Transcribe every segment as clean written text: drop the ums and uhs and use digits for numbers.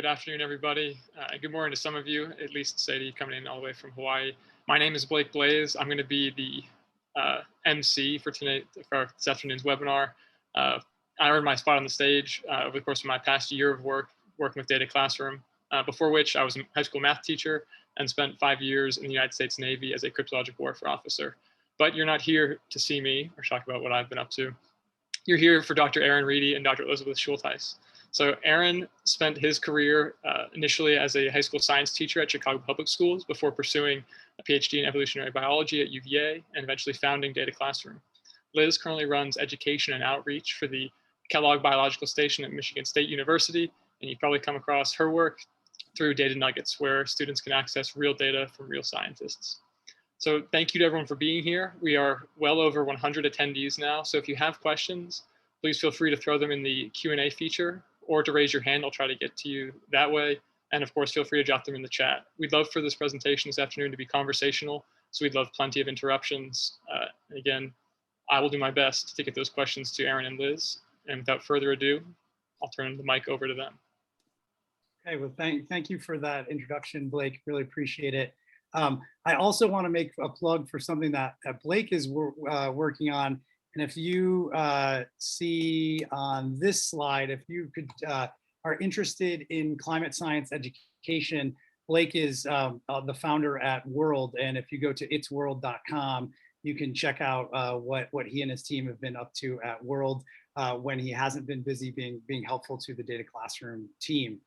Good afternoon, everybody. Good morning to some of you, at least Sadie coming in all the way from Hawaii. My name is Blake Blaze. I'm going to be the MC for this afternoon's webinar. I earned my spot on the stage over the course of my past year of work working with DataClassroom, before which I was a high school math teacher and spent 5 years in the United States Navy as a cryptologic warfare officer. But you're not here to see me or talk about what I've been up to. You're here for Dr. Aaron Reedy and Dr. Elizabeth Schultheis. So Aaron spent his career initially as a high school science teacher at Chicago Public Schools before pursuing a PhD in evolutionary biology at UVA and eventually founding DataClassroom. Liz currently runs education and outreach for the Kellogg Biological Station at Michigan State University, and you've probably come across her work through Data Nuggets, where students can access real data from real scientists. So thank you to everyone for being here. We are well over 100 attendees now, so if you have questions, please feel free to throw them in the Q&A feature or to raise your hand. I'll try to get to you that way. And of course, feel free to jot them in the chat. We'd love for this presentation this afternoon to be conversational, so we'd love plenty of interruptions. And again, I will do my best to get those questions to Aaron and Liz. And without further ado, I'll turn the mic over to them. Okay, well, thank you for that introduction, Blake. Really appreciate it. I also want to make a plug for something that Blake is working on. And if you see on this slide, if you could are interested in climate science education, Blake is the founder at World. And if you go to itsworld.com, you can check out what he and his team have been up to at World when he hasn't been busy being helpful to the DataClassroom team.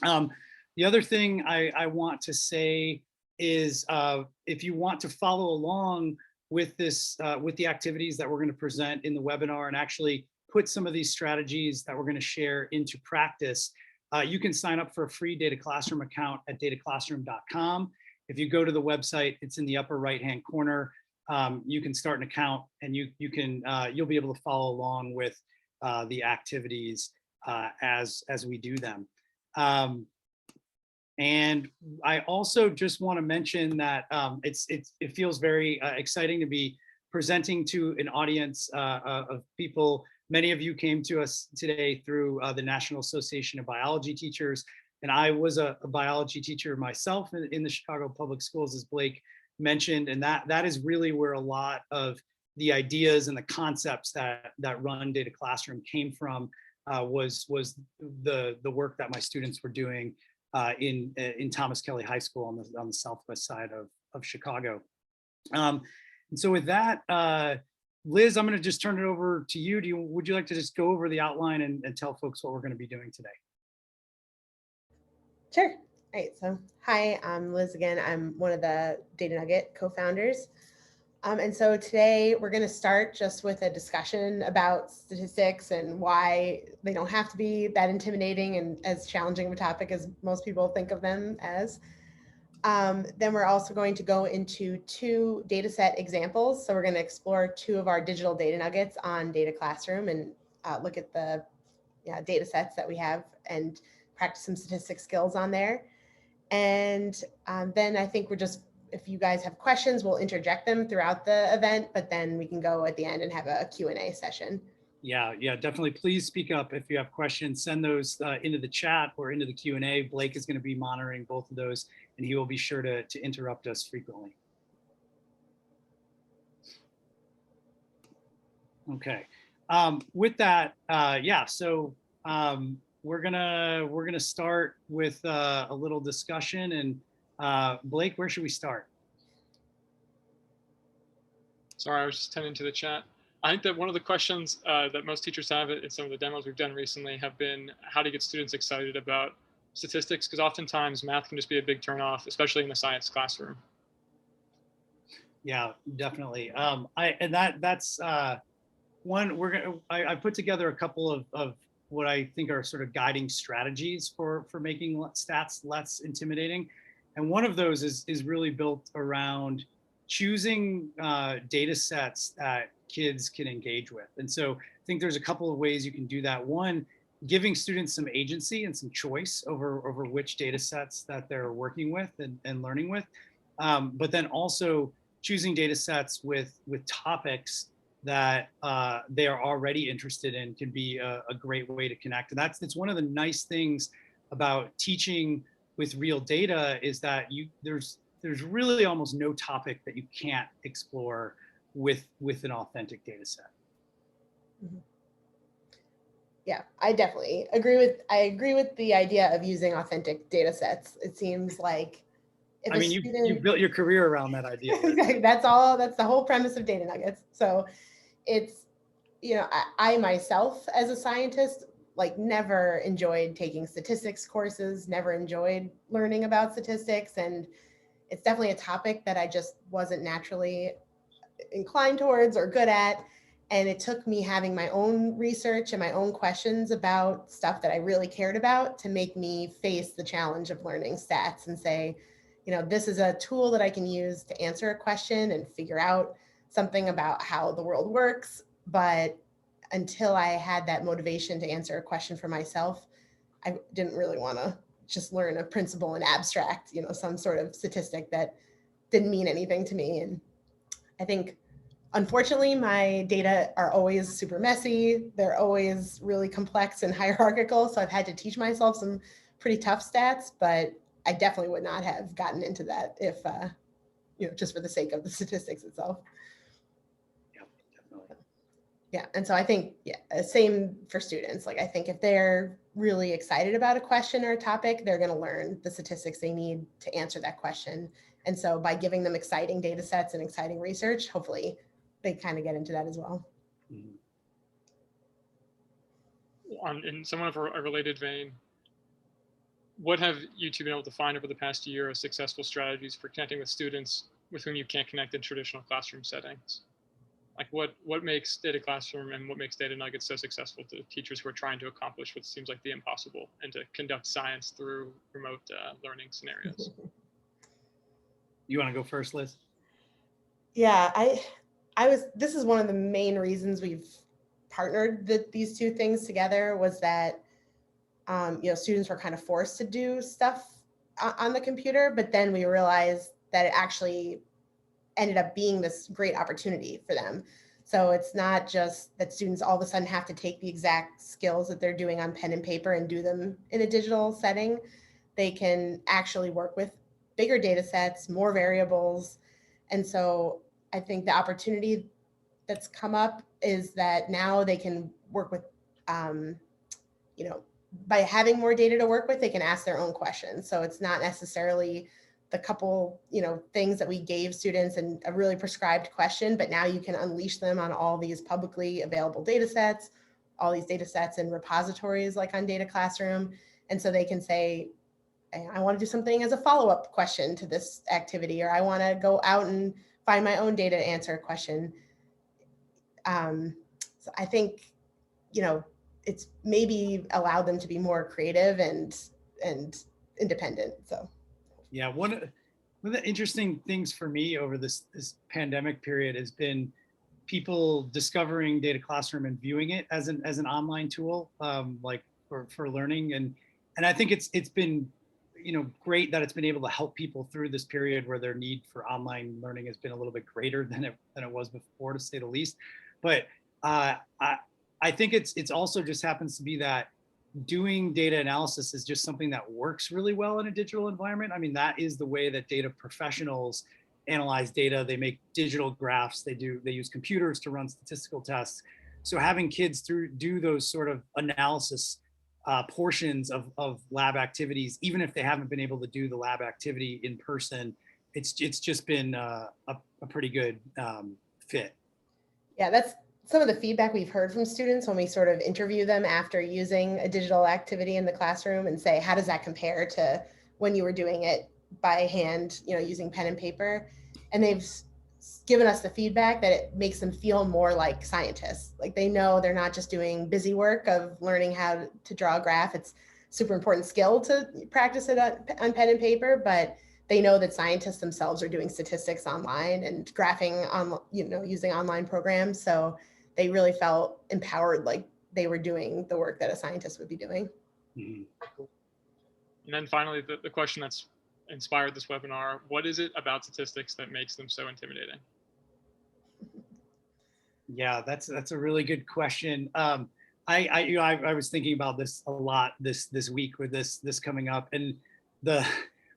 The other thing I want to say is if you want to follow along with this, with the activities that we're going to present in the webinar and actually put some of these strategies that we're going to share into practice, you can sign up for a free DataClassroom account at dataclassroom.com. If you go to the website, it's in the upper right-hand corner. You can start an account and you'll be able to follow along with the activities as we do them. And I also just want to mention that it feels very exciting to be presenting to an audience of people. Many of you came to us today through the National Association of Biology Teachers, and I was a biology teacher myself in the Chicago Public Schools, as Blake mentioned, and that is really where a lot of the ideas and the concepts that run DataClassroom came from. Was the work that my students were doing in Thomas Kelly High School on the southwest side of Chicago. And so with that, Liz, I'm going to just turn it over to you. Would you like to just go over the outline and tell folks what we're going to be doing today? Sure. All right. So hi, I'm Liz again. I'm one of the Data Nugget co-founders. And so today we're going to start just with a discussion about statistics and why they don't have to be that intimidating and as challenging of a topic as most people think of them as. Then we're also going to go into 2 data set examples. So we're going to explore 2 of our digital data nuggets on DataClassroom and look at the data sets that we have and practice some statistics skills on there. And then I think if you guys have questions, we'll interject them throughout the event, but then we can go at the end and have a Q&A session. Yeah, definitely. Please speak up if you have questions. Send those into the chat or into the Q&A. Blake is going to be monitoring both of those, and he will be sure to interrupt us frequently. Okay. With that, so we're gonna start with a little discussion. And Blake, where should we start? Sorry, I was just tending to the chat. I think that one of the questions that most teachers have in some of the demos we've done recently have been how to get students excited about statistics, because oftentimes math can just be a big turnoff, especially in the science classroom. Yeah, definitely. That's one I put together a couple of what I think are sort of guiding strategies for making stats less intimidating. And one of those is really built around choosing data sets that kids can engage with. And so I think there's a couple of ways you can do that. One, giving students some agency and some choice over which data sets that they're working with and learning with. But then also choosing data sets with topics that they are already interested in can be a great way to connect. And it's one of the nice things about teaching with real data is that there's really almost no topic that you can't explore with an authentic data set. Mm-hmm. Yeah, I definitely agree with the idea of using authentic data sets. It seems like if you built your career around that idea. That's the whole premise of Data Nuggets. So it's, I myself as a scientist, like never enjoyed taking statistics courses, never enjoyed learning about statistics. And it's definitely a topic that I just wasn't naturally inclined towards or good at. And it took me having my own research and my own questions about stuff that I really cared about to make me face the challenge of learning stats and say, this is a tool that I can use to answer a question and figure out something about how the world works. But until I had that motivation to answer a question for myself, I didn't really want to just learn a principle in abstract, some sort of statistic that didn't mean anything to me. And I think, unfortunately, my data are always super messy. They're always really complex and hierarchical. So I've had to teach myself some pretty tough stats, but I definitely would not have gotten into that if, just for the sake of the statistics itself. Yeah, definitely. Yeah, and so I think, same for students. Like, I think if they're really excited about a question or a topic, they're going to learn the statistics they need to answer that question. And so by giving them exciting data sets and exciting research, hopefully they kind of get into that as well. Mm-hmm. In somewhat of a related vein, what have you two been able to find over the past year as successful strategies for connecting with students with whom you can't connect in traditional classroom settings? Like what makes DataClassroom and what makes Data Nuggets so successful to teachers who are trying to accomplish what seems like the impossible and to conduct science through remote learning scenarios? You want to go first, Liz? Yeah, this is one of the main reasons we've partnered these two things together, was that students were kind of forced to do stuff on the computer, but then we realized that it actually ended up being this great opportunity for them. So it's not just that students all of a sudden have to take the exact skills that they're doing on pen and paper and do them in a digital setting. They can actually work with bigger data sets, more variables. And so I think the opportunity that's come up is that now they can work with, by having more data to work with, they can ask their own questions. So it's not necessarily the couple, things that we gave students and a really prescribed question, but now you can unleash them on all these publicly available data sets, all these data sets and repositories like on DataClassroom. And so they can say, I want to do something as a follow-up question to this activity, or I want to go out and find my own data to answer a question. So I think, it's maybe allowed them to be more creative and independent. So yeah, one of the interesting things for me over this pandemic period has been people discovering DataClassroom and viewing it as an online tool, like for learning, and I think it's been great that it's been able to help people through this period where their need for online learning has been a little bit greater than it was before, to say the least. But I think it's also just happens to be that doing data analysis is just something that works really well in a digital environment. I mean, that is the way that data professionals analyze data. They make digital graphs. They use computers to run statistical tests. So having kids do those sort of analysis portions of lab activities, even if they haven't been able to do the lab activity in person, it's just been a pretty good fit. Yeah, that's some of the feedback we've heard from students when we sort of interview them after using a digital activity in the classroom and say, how does that compare to when you were doing it by hand, using pen and paper? And they've given us the feedback that it makes them feel more like scientists. Like they know they're not just doing busy work of learning how to draw a graph. It's super important skill to practice it on pen and paper, but they know that scientists themselves are doing statistics online and graphing on, using online programs. So they really felt empowered, like they were doing the work that a scientist would be doing. Mm-hmm. And then finally, the question that's inspired this webinar, what is it about statistics that makes them so intimidating? Yeah, that's a really good question. I was thinking about this a lot this week with this coming up, and the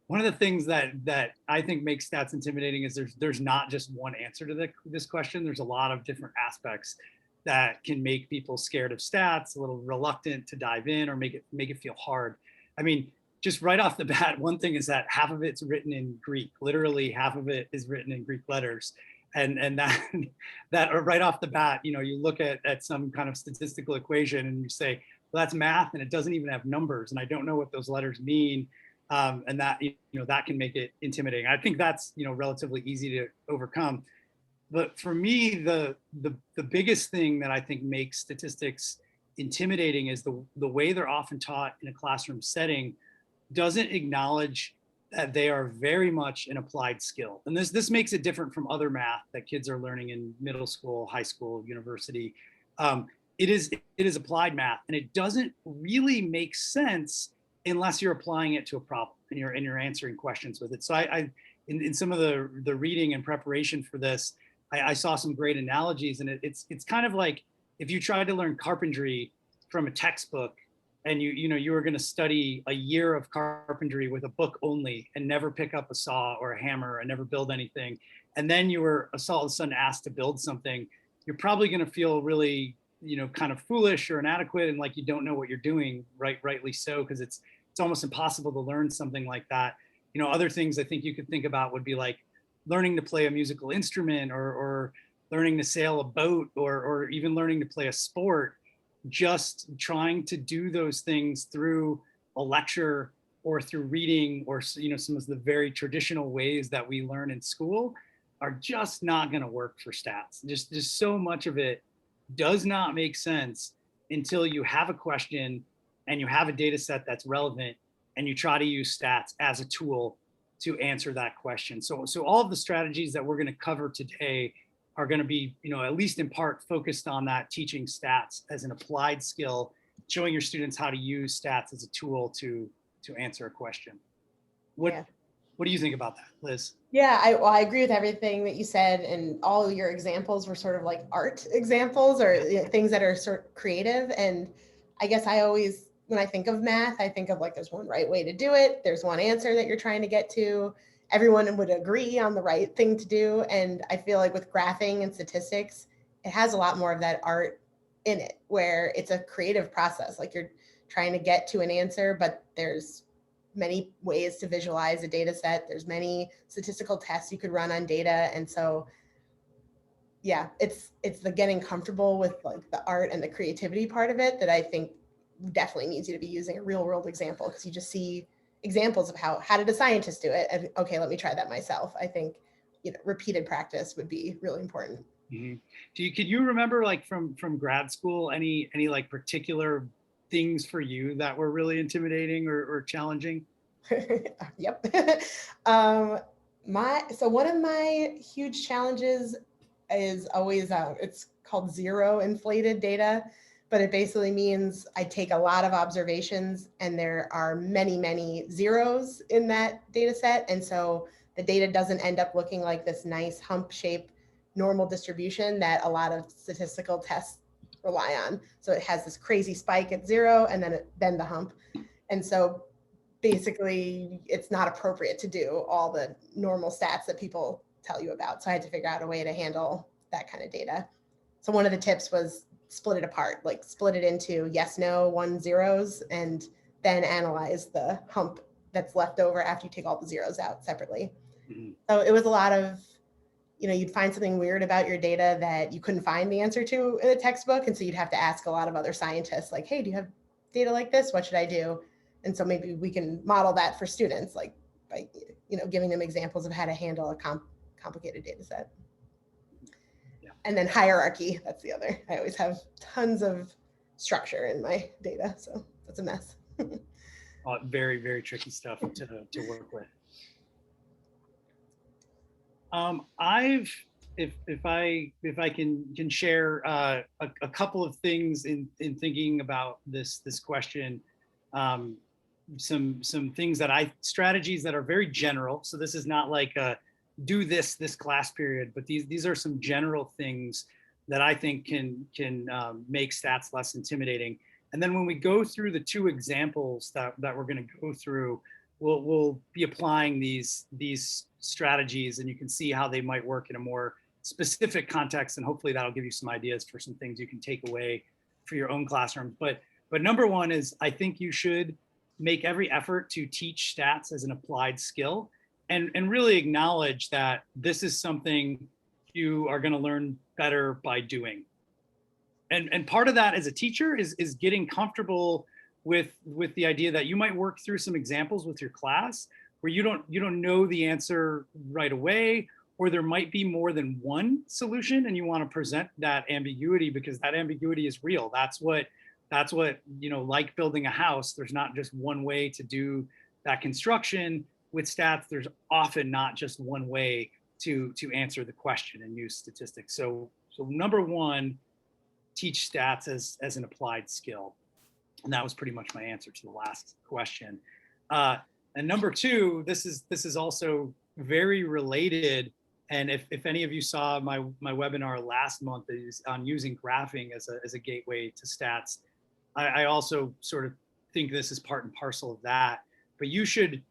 one of the things that I think makes stats intimidating is there's not just one answer to this question. There's a lot of different aspects that can make people scared of stats, a little reluctant to dive in, or make it feel hard. I mean, just right off the bat, one thing is that half of it's written in Greek. Literally half of it is written in Greek letters. And that right off the bat, you know, you look at some kind of statistical equation and you say, well, that's math and it doesn't even have numbers and I don't know what those letters mean. And that, you know, that can make it intimidating. I think that's, you know, relatively easy to overcome. But for me, the biggest thing that I think makes statistics intimidating is the way they're often taught in a classroom setting doesn't acknowledge that they are very much an applied skill. And this makes it different from other math that kids are learning in middle school, high school, university. It is applied math, and it doesn't really make sense unless you're applying it to a problem and you're answering questions with it. So in some of the reading and preparation for this, I saw some great analogies, and it's kind of like if you tried to learn carpentry from a textbook, and you were going to study a year of carpentry with a book only and never pick up a saw or a hammer and never build anything, and then you were all of a sudden asked to build something, you're probably going to feel really, you know, kind of foolish or inadequate and like you don't know what you're doing, rightly so, because it's almost impossible to learn something like that. You know, other things I think you could think about would be like learning to play a musical instrument, or learning to sail a boat, or even learning to play a sport. Just trying to do those things through a lecture or through reading, or, you know, some of the very traditional ways that we learn in school are just not going to work for stats. Just so much of it does not make sense until you have a question and you have a data set that's relevant and you try to use stats as a tool to answer that question. So all of the strategies that we're going to cover today are going to be, you know, at least in part focused on that, teaching stats as an applied skill, showing your students how to use stats as a tool to answer a question. What do you think about that, Liz? Yeah, I agree with everything that you said, and all of your examples were sort of like art examples, or you know, things that are sort of creative. And I guess I always, when I think of math, I think of like there's one right way to do it. There's one answer that you're trying to get to. Everyone would agree on the right thing to do. And I feel like with graphing and statistics, it has a lot more of that art in it, where it's a creative process. Like you're trying to get to an answer, but there's many ways to visualize a data set. There's many statistical tests you could run on data. And so, yeah, it's the getting comfortable with like the art and the creativity part of it that I think definitely needs you to be using a real world example, because you just see examples of how did a scientist do it? And okay, let me try that myself. I think, you know, repeated practice would be really important. Mm-hmm. Could you remember like from grad school, any like particular things for you that were really intimidating or challenging? Yep. So one of my huge challenges is always it's called zero inflated data, but it basically means I take a lot of observations and there are many, many zeros in that data set. And so the data doesn't end up looking like this nice hump shape normal distribution that a lot of statistical tests rely on. So it has this crazy spike at zero and then the hump. And so basically it's not appropriate to do all the normal stats that people tell you about. So I had to figure out a way to handle that kind of data. So one of the tips was split it apart, like split it into yes, no, 1 zeros, and then analyze the hump that's left over after you take all the zeros out separately. Mm-hmm. So it was a lot of, you know, you'd find something weird about your data that you couldn't find the answer to in a textbook. And so you'd have to ask a lot of other scientists like, hey, do you have data like this? What should I do? And so maybe we can model that for students, like by, you know, giving them examples of how to handle a complicated data set. Yeah. And then hierarchy, that's the other. I always have tons of structure in my data, so that's a mess. Very, very tricky stuff to work with. If I can share a couple of things in thinking about this question, some things strategies that are very general. So this is not like do this class period, but these are some general things that I think can make stats less intimidating. And then when we go through the two examples that we're going to go through, we'll be applying these strategies, and you can see how they might work in a more specific context, and hopefully that'll give you some ideas for some things you can take away for your own classroom. But number one is, I think you should make every effort to teach stats as an applied skill, and really acknowledge that this is something you are going to learn better by doing. And part of that as a teacher is getting comfortable with the idea that you might work through some examples with your class where you don't know the answer right away, or there might be more than one solution, and you want to present that ambiguity, because that ambiguity is real. That's what, like building a house, there's not just one way to do that construction. With stats, there's often not just one way to answer the question and use statistics. So number one, teach stats as an applied skill. And that was pretty much my answer to the last question. And number two, this is also very related. And if any of you saw my webinar last month on using graphing as a gateway to stats, I also sort of think this is part and parcel of that. But you should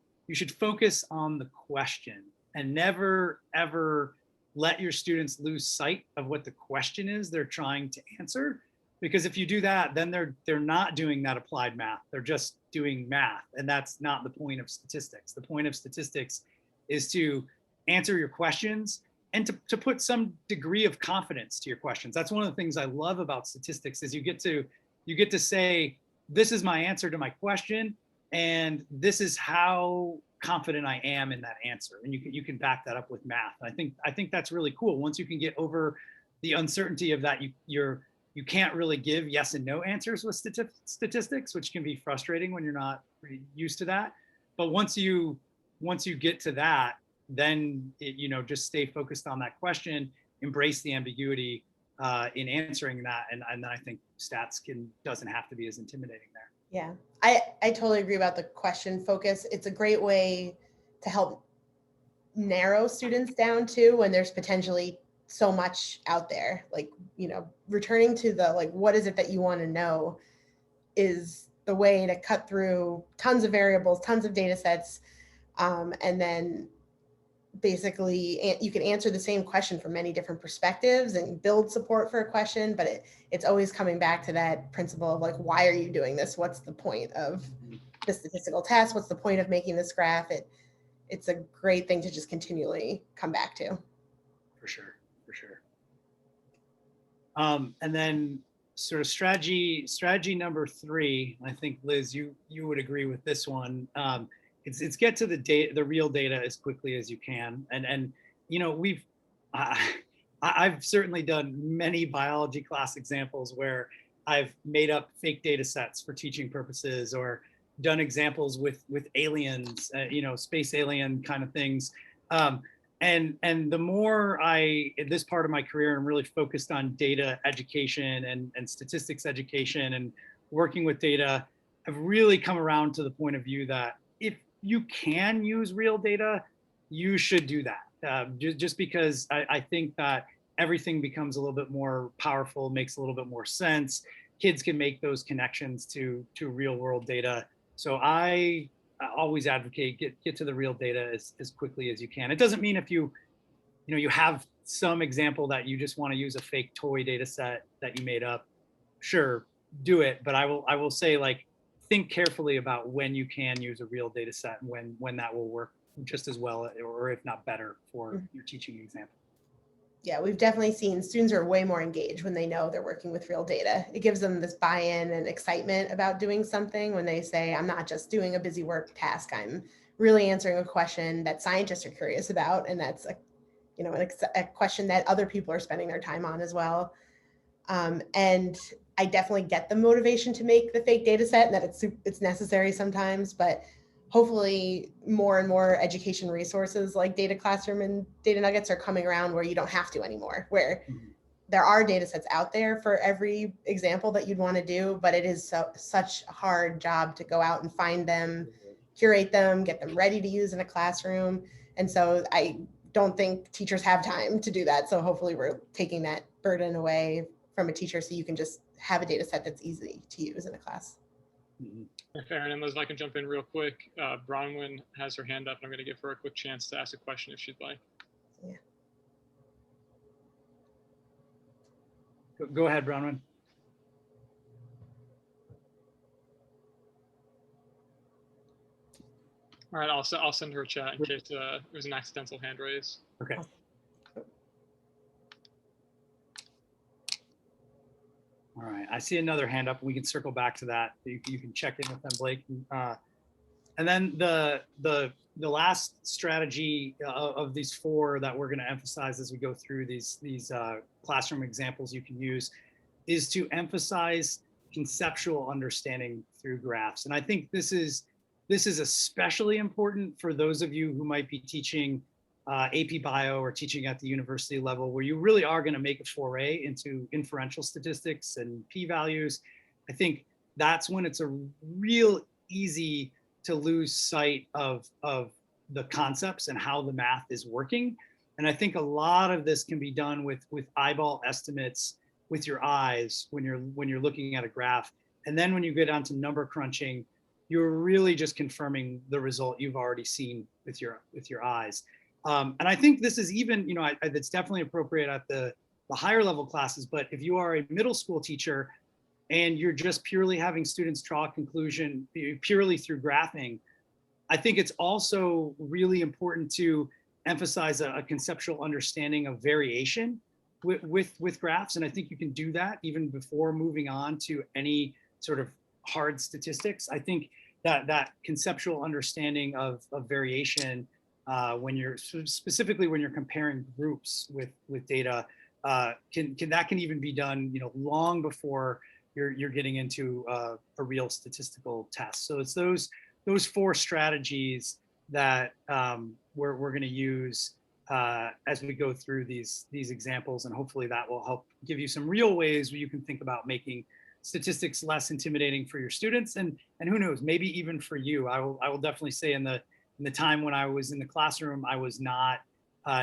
focus on the question, and never ever let your students lose sight of what the question is they're trying to answer. Because if you do that, then they're not doing that applied math. They're just doing math. And that's not the point of statistics. The point of statistics is to answer your questions and to put some degree of confidence to your questions. That's one of the things I love about statistics, is you get to say, this is my answer to my question, and this is how confident I am in that answer. And you can back that up with math. And I think that's really cool. Once you can get over the uncertainty of that, you can't really give yes and no answers with statistics, which can be frustrating when you're not used to that. But once you get to that, then just stay focused on that question, embrace the ambiguity in answering that, and then I think stats doesn't have to be as intimidating there. Yeah, I totally agree about the question focus. It's a great way to help narrow students down too, when there's potentially so much out there. Like, returning to the, like, what is it that you want to know is the way to cut through tons of variables, tons of data sets. And then basically you can answer the same question from many different perspectives and build support for a question, but it's always coming back to that principle of, like, why are you doing this? What's the point of the statistical test? What's the point of making this graph? It's a great thing to just continually come back to. For sure. And then sort of strategy number three, I think, Liz, you would agree with this one. It's get to the real data as quickly as you can. And I've certainly done many biology class examples where I've made up fake data sets for teaching purposes, or done examples with aliens, space alien kind of things. And the more at this part of my career, I'm really focused on data education and statistics education and working with data, I've really come around to the point of view that if you can use real data, you should do that. Just because I think that everything becomes a little bit more powerful, makes a little bit more sense. Kids can make those connections to real world data. So I always advocate get to the real data as quickly as you can. It doesn't mean if you have some example that you just want to use a fake toy data set that you made up, sure, do it. But I will say, like, think carefully about when you can use a real data set and when that will work just as well, or if not better, for your teaching example. Yeah, we've definitely seen students are way more engaged when they know they're working with real data. It gives them this buy-in and excitement about doing something when they say, I'm not just doing a busy work task, I'm really answering a question that scientists are curious about. And that's a question that other people are spending their time on as well. And I definitely get the motivation to make the fake data set, and that it's necessary sometimes, but hopefully more and more education resources like DataClassroom and Data Nuggets are coming around where you don't have to anymore, where there are data sets out there for every example that you'd want to do, but it is such a hard job to go out and find them, curate them, get them ready to use in a classroom. And so I don't think teachers have time to do that. So hopefully we're taking that burden away from a teacher so you can just have a data set that's easy to use in a class. Fair, and Liz, if I can jump in real quick, Bronwyn has her hand up, and I'm going to give her a quick chance to ask a question if she'd like. Yeah. Go ahead, Bronwyn. All right, I'll send her a chat in case it was an accidental hand raise. Okay. All right, I see another hand up. We can circle back to that. You can check in with them, Blake. And then the last strategy of these four that we're going to emphasize as we go through these classroom examples you can use is to emphasize conceptual understanding through graphs. And I think this is especially important for those of you who might be teaching AP Bio or teaching at the university level, where you really are going to make a foray into inferential statistics and p-values. I think that's when it's a real easy to lose sight of the concepts and how the math is working. And I think a lot of this can be done with eyeball estimates with your eyes when you're looking at a graph. And then when you get onto number crunching, you're really just confirming the result you've already seen with your eyes. And I think this is even, it's definitely appropriate at the higher level classes, but if you are a middle school teacher and you're just purely having students draw a conclusion purely through graphing, I think it's also really important to emphasize a conceptual understanding of variation with graphs. And I think you can do that even before moving on to any sort of hard statistics. I think that conceptual understanding of variation when you're specifically when you're comparing groups with data can even be done long before you're getting into a real statistical test. So it's those four strategies that we're going to use as we go through these examples, and hopefully that will help give you some real ways where you can think about making statistics less intimidating for your students, and who knows, maybe even for you. I will definitely say in the time when I was in the classroom, I was not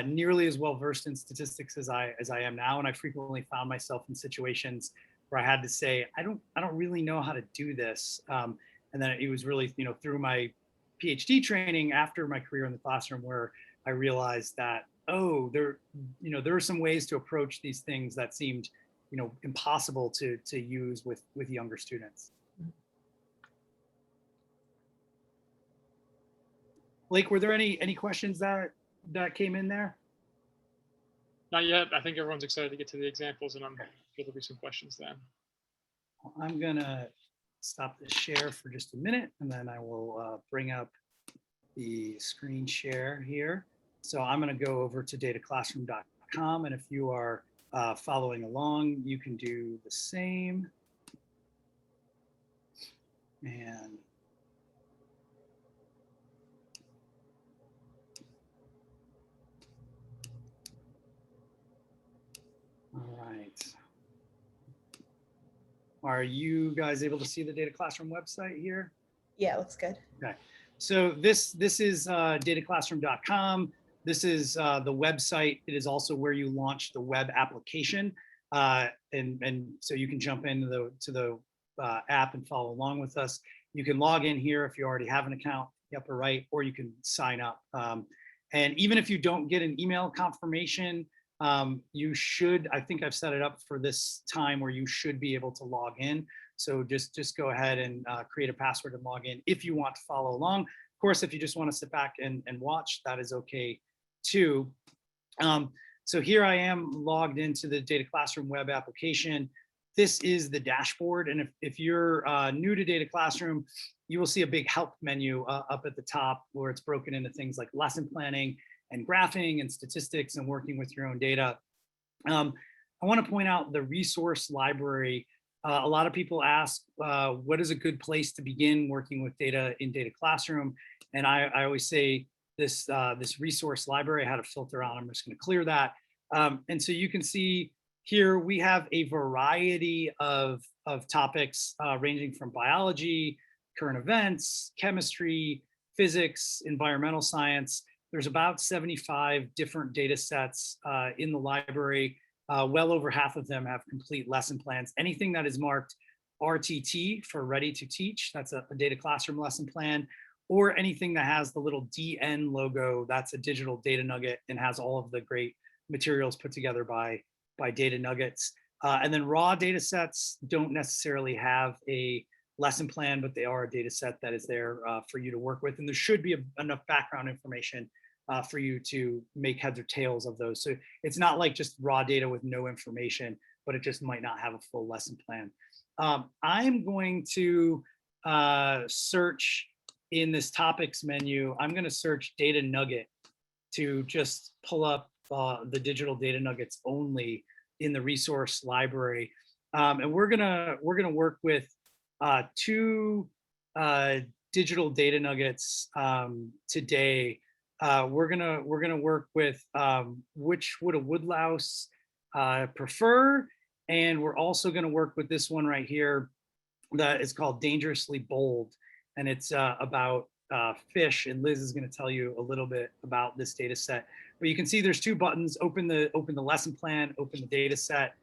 nearly as well versed in statistics as I am now, and I frequently found myself in situations where I had to say, I don't really know how to do this. And then it was really through my PhD training after my career in the classroom where I realized that there are some ways to approach these things that seemed impossible to use with younger students. Blake, were there any questions that came in there? Not yet. I think everyone's excited to get to the examples, and I'm sure there'll be some questions then. Well, I'm gonna stop the share for just a minute, and then I will bring up the screen share here. So I'm gonna go over to dataclassroom.com, and if you are following along, you can do the same. And all right. Are you guys able to see the Data Classroom website here? Yeah, looks good. Okay. So this is dataclassroom.com. This is the website. It is also where you launch the web application. And so you can jump into the app and follow along with us. You can log in here if you already have an account, the upper right, or you can sign up. And even if you don't get an email confirmation, you should, I think I've set it up for this time where you should be able to log in. So just go ahead and create a password and log in if you want to follow along. Of course, if you just want to sit back and watch, that is okay too. So here I am logged into the Data Classroom web application. This is the dashboard. And if you're new to Data Classroom, you will see a big help menu up at the top where it's broken into things like lesson planning and graphing and statistics and working with your own data. I want to point out the resource library. A lot of people ask, what is a good place to begin working with data in Data Classroom? And I always say this resource library, I had a filter on, I'm just going to clear that. And so you can see here we have a variety of topics ranging from biology, current events, chemistry, physics, environmental science. There's about 75 different data sets in the library. Well over half of them have complete lesson plans. Anything that is marked RTT for ready to teach, that's a data classroom lesson plan, or anything that has the little DN logo, that's a digital data nugget and has all of the great materials put together by Data Nuggets. And then raw data sets don't necessarily have a lesson plan, but they are a data set that is there for you to work with. And there should be enough background information for you to make heads or tails of those. So it's not like just raw data with no information, but it just might not have a full lesson plan. I'm going to search in this topics menu. I'm going to search data nugget to just pull up the digital data nuggets only in the resource library. And we're gonna work with two digital data nuggets today. We're gonna work with which would a woodlouse prefer, and we're also gonna work with this one right here that is called Dangerously Bold, and it's about fish. And Liz is gonna tell you a little bit about this data set. But you can see there's two buttons: open the lesson plan, open the data set.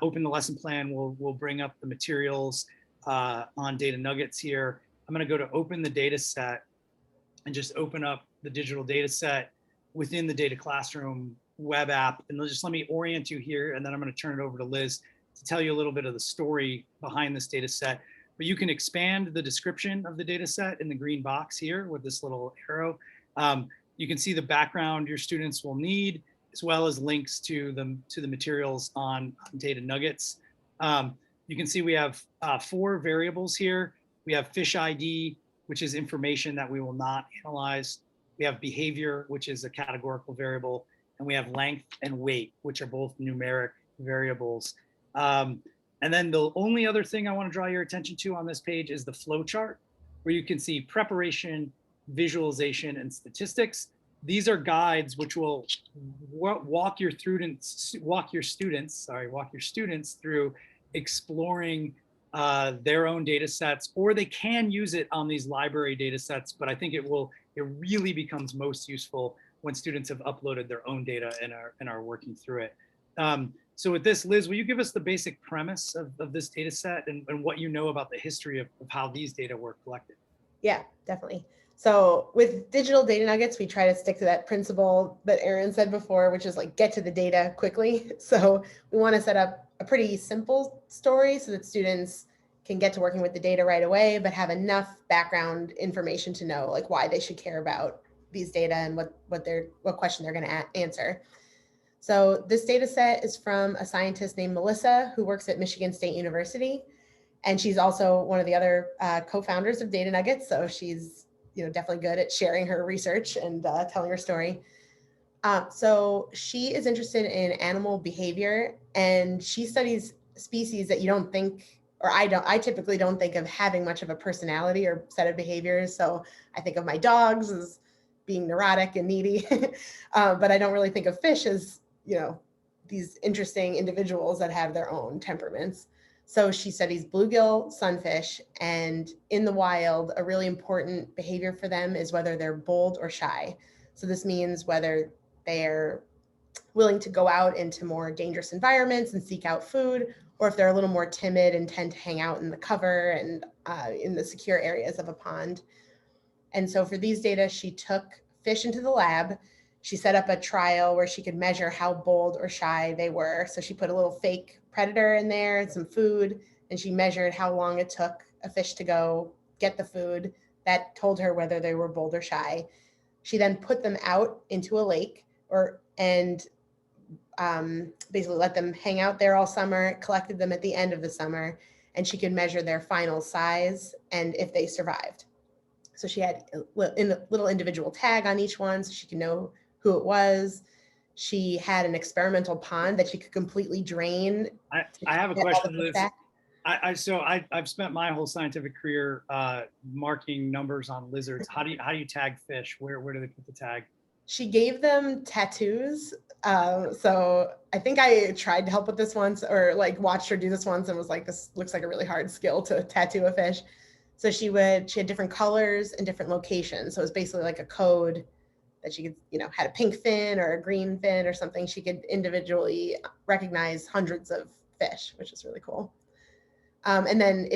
Open the lesson plan will bring up the materials on Data Nuggets here. I'm going to go to open the data set and just open up the digital data set within the DataClassroom web app. And just let me orient you here, and then I'm going to turn it over to Liz to tell you a little bit of the story behind this data set. But you can expand the description of the data set in the green box here with this little arrow. You can see the background your students will need, as well as links to the materials on Data Nuggets. You can see we have 4 variables here. We have fish ID, which is information that we will not analyze. We have behavior, which is a categorical variable, and we have length and weight, which are both numeric variables. And then the only other thing I want to draw your attention to on this page is the flowchart, where you can see preparation, visualization, and statistics. These are guides which will walk your students through exploring their own data sets, or they can use it on these library data sets. But I think it really becomes most useful when students have uploaded their own data and are working through it. So with this, Liz, will you give us the basic premise of this data set and what you know about the history of how these data were collected? Yeah, definitely. So with digital data nuggets, we try to stick to that principle that Aaron said before, which is like get to the data quickly. So we want to set up a pretty simple story so that students can get to working with the data right away, but have enough background information to know like why they should care about these data and what question they're going to answer. So this data set is from a scientist named Melissa who works at Michigan State University. And she's also one of the other co-founders of Data Nuggets. So she's definitely good at sharing her research and telling her story. So she is interested in animal behavior, and she studies species that you don't think, or I typically don't think of having much of a personality or set of behaviors. So I think of my dogs as being neurotic and needy, but I don't really think of fish as, these interesting individuals that have their own temperaments. So she studies bluegill sunfish, and in the wild, a really important behavior for them is whether they're bold or shy. So this means whether they're willing to go out into more dangerous environments and seek out food, or if they're a little more timid and tend to hang out in the cover and in the secure areas of a pond. And so for these data, she took fish into the lab. She set up a trial where she could measure how bold or shy they were. So she put a little fake predator in there and some food, and she measured how long it took a fish to go get the food. That told her whether they were bold or shy. She then put them out into a lake and basically let them hang out there all summer, collected them at the end of the summer, and she could measure their final size and if they survived. So she had a little individual tag on each one so she could know who it was. She had an experimental pond that she could completely drain. I have a question, Liz. I've spent my whole scientific career marking numbers on lizards. How do you tag fish? Where do they put the tag? She gave them tattoos. So I think I tried to help with this once, or like watched her do this once and was like, this looks like a really hard skill to tattoo a fish. So she had different colors and different locations. So it was basically like a code that she could, had a pink fin or a green fin or something. She could individually recognize hundreds of fish, which is really cool. And then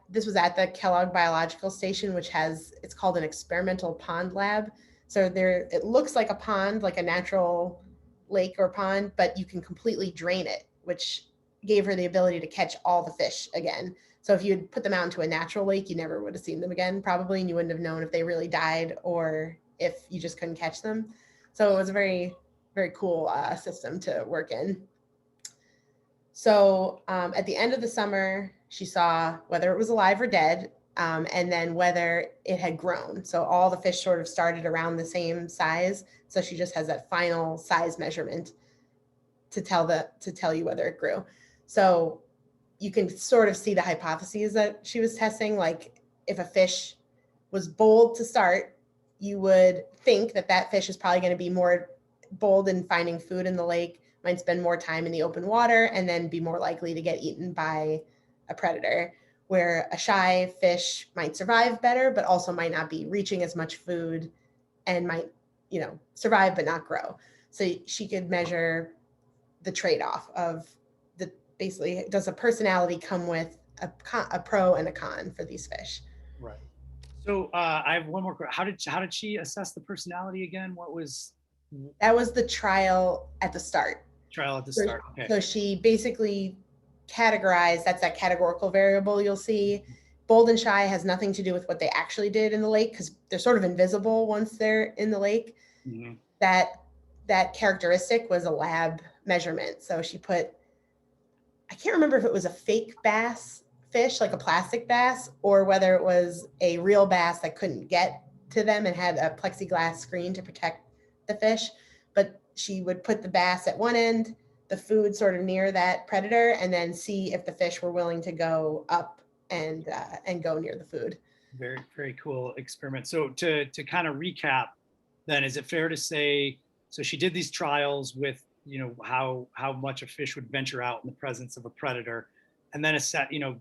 this was at the Kellogg Biological Station, which it's called an experimental pond lab. So it looks like a pond, like a natural lake or pond, but you can completely drain it, which gave her the ability to catch all the fish again. So if you had put them out into a natural lake, you never would have seen them again, probably, and you wouldn't have known if they really died or if you just couldn't catch them. So it was a very, very cool system to work in. So at the end of the summer, she saw whether it was alive or dead, and then whether it had grown. So all the fish sort of started around the same size. So she just has that final size measurement to tell you whether it grew. So you can sort of see the hypotheses that she was testing. Like if a fish was bold to start, you would think that fish is probably going to be more bold in finding food in the lake, might spend more time in the open water, and then be more likely to get eaten by a predator, where a shy fish might survive better, but also might not be reaching as much food and might, survive but not grow. So she could measure the trade-off of basically, does a personality come with a pro and a con for these fish? Right. So I have one more question. How did she assess the personality again? That was the trial at the start. Okay. So she basically categorized, that's that categorical variable you'll see. Bold and shy has nothing to do with what they actually did in the lake, because they're sort of invisible once they're in the lake. Mm-hmm. That characteristic was a lab measurement. So she put, I can't remember if it was a fake bass fish, like a plastic bass, or whether it was a real bass that couldn't get to them and had a plexiglass screen to protect the fish. But she would put the bass at one end, the food sort of near that predator, and then see if the fish were willing to go up and go near the food. Very, very cool experiment. So to kind of recap, then, is it fair to say, so she did these trials with, how much a fish would venture out in the presence of a predator, and then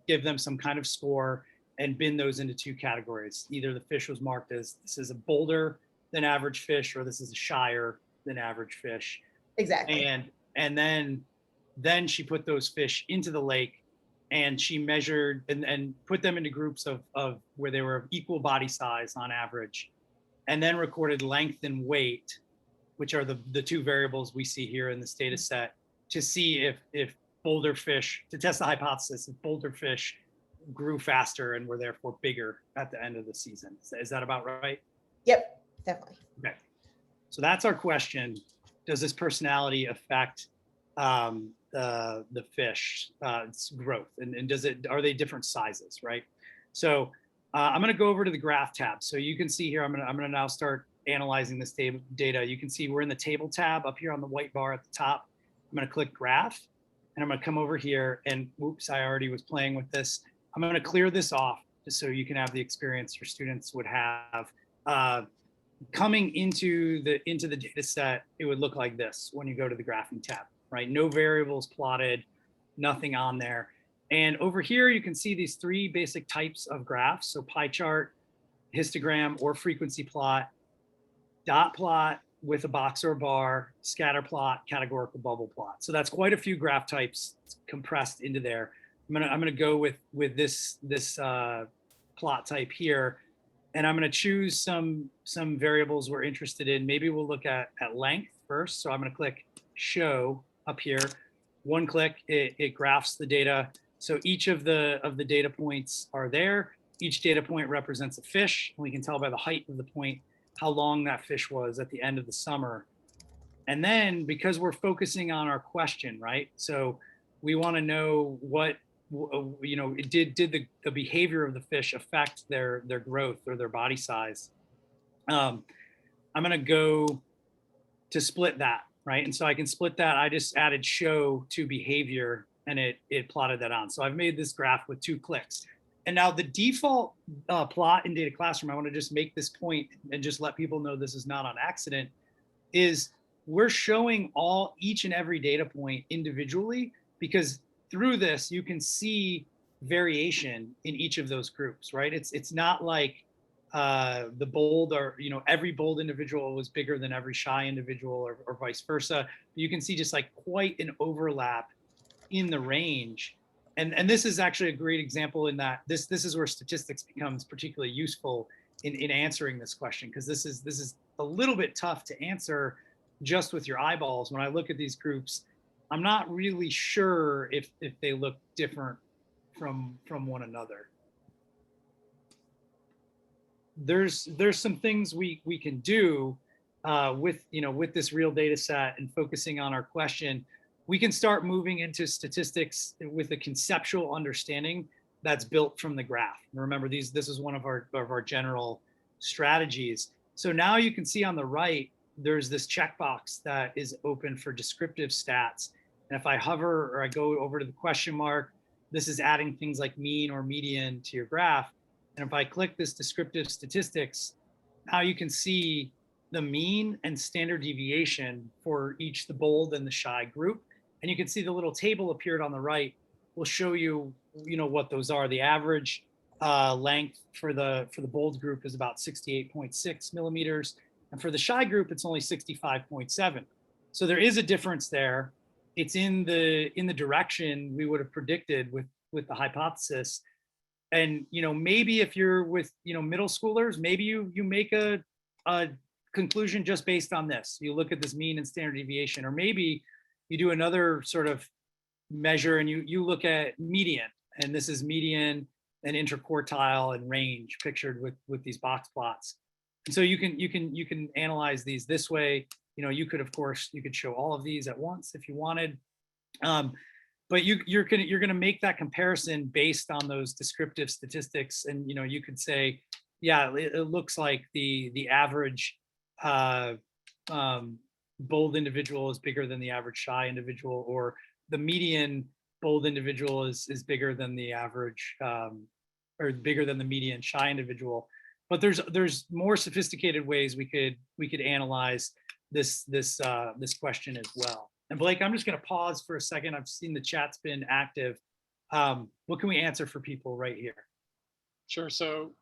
give them some kind of score and bin those into two categories. Either the fish was marked as this is a bolder than average fish, or this is a shyer than average fish. Exactly. And then she put those fish into the lake, and she measured and put them into groups of where they were of equal body size on average, and then recorded length and weight, which are the two variables we see here in this data set, to see if bolder fish, to test the hypothesis if bolder fish grew faster and were therefore bigger at the end of the season. Is that about right? Yep, definitely. Okay. So that's our question. Does this personality affect the fish growth, and are they different sizes, right? So I'm going to go over to the graph tab. So you can see here, I'm going to now start analyzing this data. You can see we're in the table tab up here on the white bar at the top. I'm going to click graph, and I'm going to come over here, and whoops, I already was playing with this. I'm going to clear this off just so you can have the experience your students would have. Coming into the data set, it would look like this when you go to the graphing tab, right? No variables plotted, nothing on there. And over here, you can see these three basic types of graphs. So pie chart, histogram or frequency plot, dot plot with a box or a bar, scatter plot, categorical bubble plot. So that's quite a few graph types compressed into there. I'm gonna go with this plot type here, and I'm gonna choose some variables we're interested in. Maybe we'll look at length first. So I'm gonna click show up here. One click, it graphs the data. So each of the data points are there. Each data point represents a fish. And we can tell by the height of the point how long that fish was at the end of the summer. And then, because we're focusing on our question, right? So we want to know what, did the behavior of the fish affect their growth or their body size? I'm going to go to split that, right? And so I can split that. I just added show to behavior, and it plotted that on. So I've made this graph with 2 clicks. And now the default plot in DataClassroom, I want to just make this point and just let people know this is not on accident, is we're showing each and every data point individually, because through this, you can see variation in each of those groups, right? It's not like the bold or, every bold individual was bigger than every shy individual or vice versa. You can see just like quite an overlap in the range. And this is actually a great example in that this is where statistics becomes particularly useful in answering this question, because this is a little bit tough to answer just with your eyeballs. When I look at these groups, I'm not really sure if they look different from one another. There's some things we can do with with this real data set and focusing on our question. We can start moving into statistics with a conceptual understanding that's built from the graph. And remember, this is one of our general strategies. So now you can see on the right, there's this checkbox that is open for descriptive stats. And if I hover or I go over to the question mark, this is adding things like mean or median to your graph. And if I click this descriptive statistics, now you can see the mean and standard deviation for each the bold and the shy group. And you can see the little table appeared on the right will show you, what those are. The average length for the bold group is about 68.6 millimeters. And for the shy group, it's only 65.7. So there is a difference there. It's in the direction we would have predicted with the hypothesis. And maybe if you're with middle schoolers, maybe you make a conclusion just based on this. You look at this mean and standard deviation, or maybe you do another sort of measure and you look at median, and this is median and interquartile and range pictured with these box plots. And so you can analyze these this way. You could, of course, you could show all of these at once if you wanted. But you're gonna make that comparison based on those descriptive statistics, and you could say, yeah, it looks like the average bold individual is bigger than the average shy individual, or the median bold individual is bigger than the average or bigger than the median shy individual. But there's more sophisticated ways we could analyze this question as well. And Blake, I'm just going to pause for a second. I've seen the chat's been active. What can we answer for people right here? Sure. So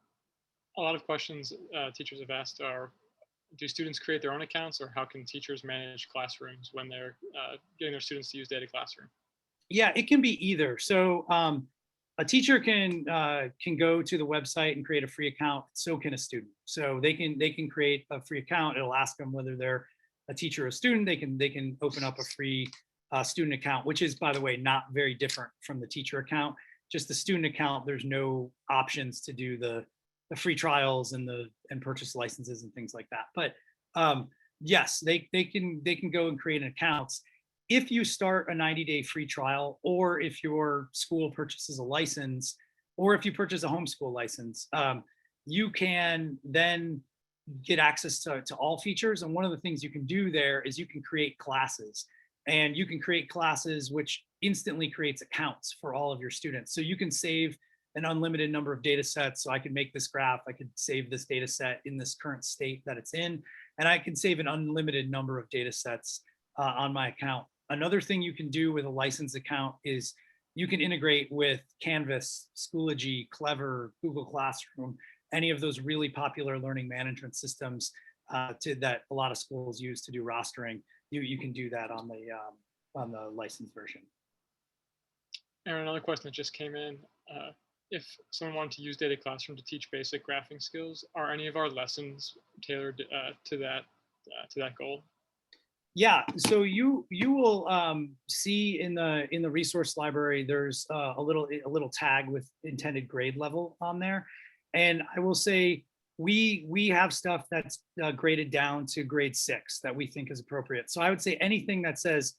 a lot of questions teachers have asked are, do students create their own accounts, or how can teachers manage classrooms when they're getting their students to use DataClassroom? Yeah, it can be either. So a teacher can go to the website and create a free account. So can a student. So they can create a free account. It'll ask them whether they're a teacher or a student. They can open up a free student account, which is, by the way, not very different from the teacher account. Just the student account, there's no options to do the free trials and purchase licenses and things like that. But yes, they can go and create an account. If you start a 90-day free trial, or if your school purchases a license, or if you purchase a homeschool license, you can then get access to all features. And one of the things you can do there is you can create classes, and you can create classes which instantly creates accounts for all of your students. So you can save an unlimited number of data sets. So I could make this graph, I could save this data set in this current state that it's in, and I can save an unlimited number of data sets on my account. Another thing you can do with a license account is you can integrate with Canvas, Schoology, Clever, Google Classroom, any of those really popular learning management systems that a lot of schools use to do rostering. You can do that on the licensed version. Aaron, another question that just came in. If someone wanted to use DataClassroom to teach basic graphing skills, are any of our lessons tailored to that goal? Yeah, so you will see in the resource library, there's a little tag with intended grade level on there, and I will say we have stuff that's graded down to grade 6 that we think is appropriate. So I would say anything that says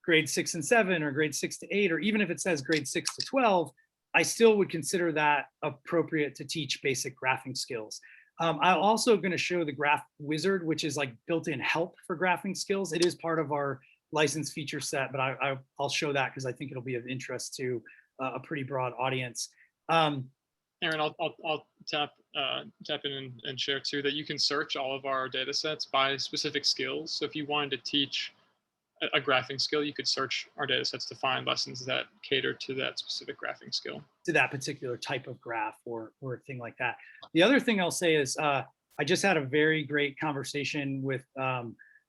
grade 6 and 7, or grade 6 to 8, or even if it says grade 6 to 12, I still would consider that appropriate to teach basic graphing skills. I'm also going to show the Graph Wizard, which is like built-in help for graphing skills. It is part of our license feature set, but I'll show that because I think it'll be of interest to a pretty broad audience. Aaron, I'll tap in and share too that you can search all of our data sets by specific skills. So if you wanted to teach a graphing skill, you could search our data sets to find lessons that cater to that specific graphing skill. To that particular type of graph or a thing like that. The other thing I'll say is I just had a very great conversation with a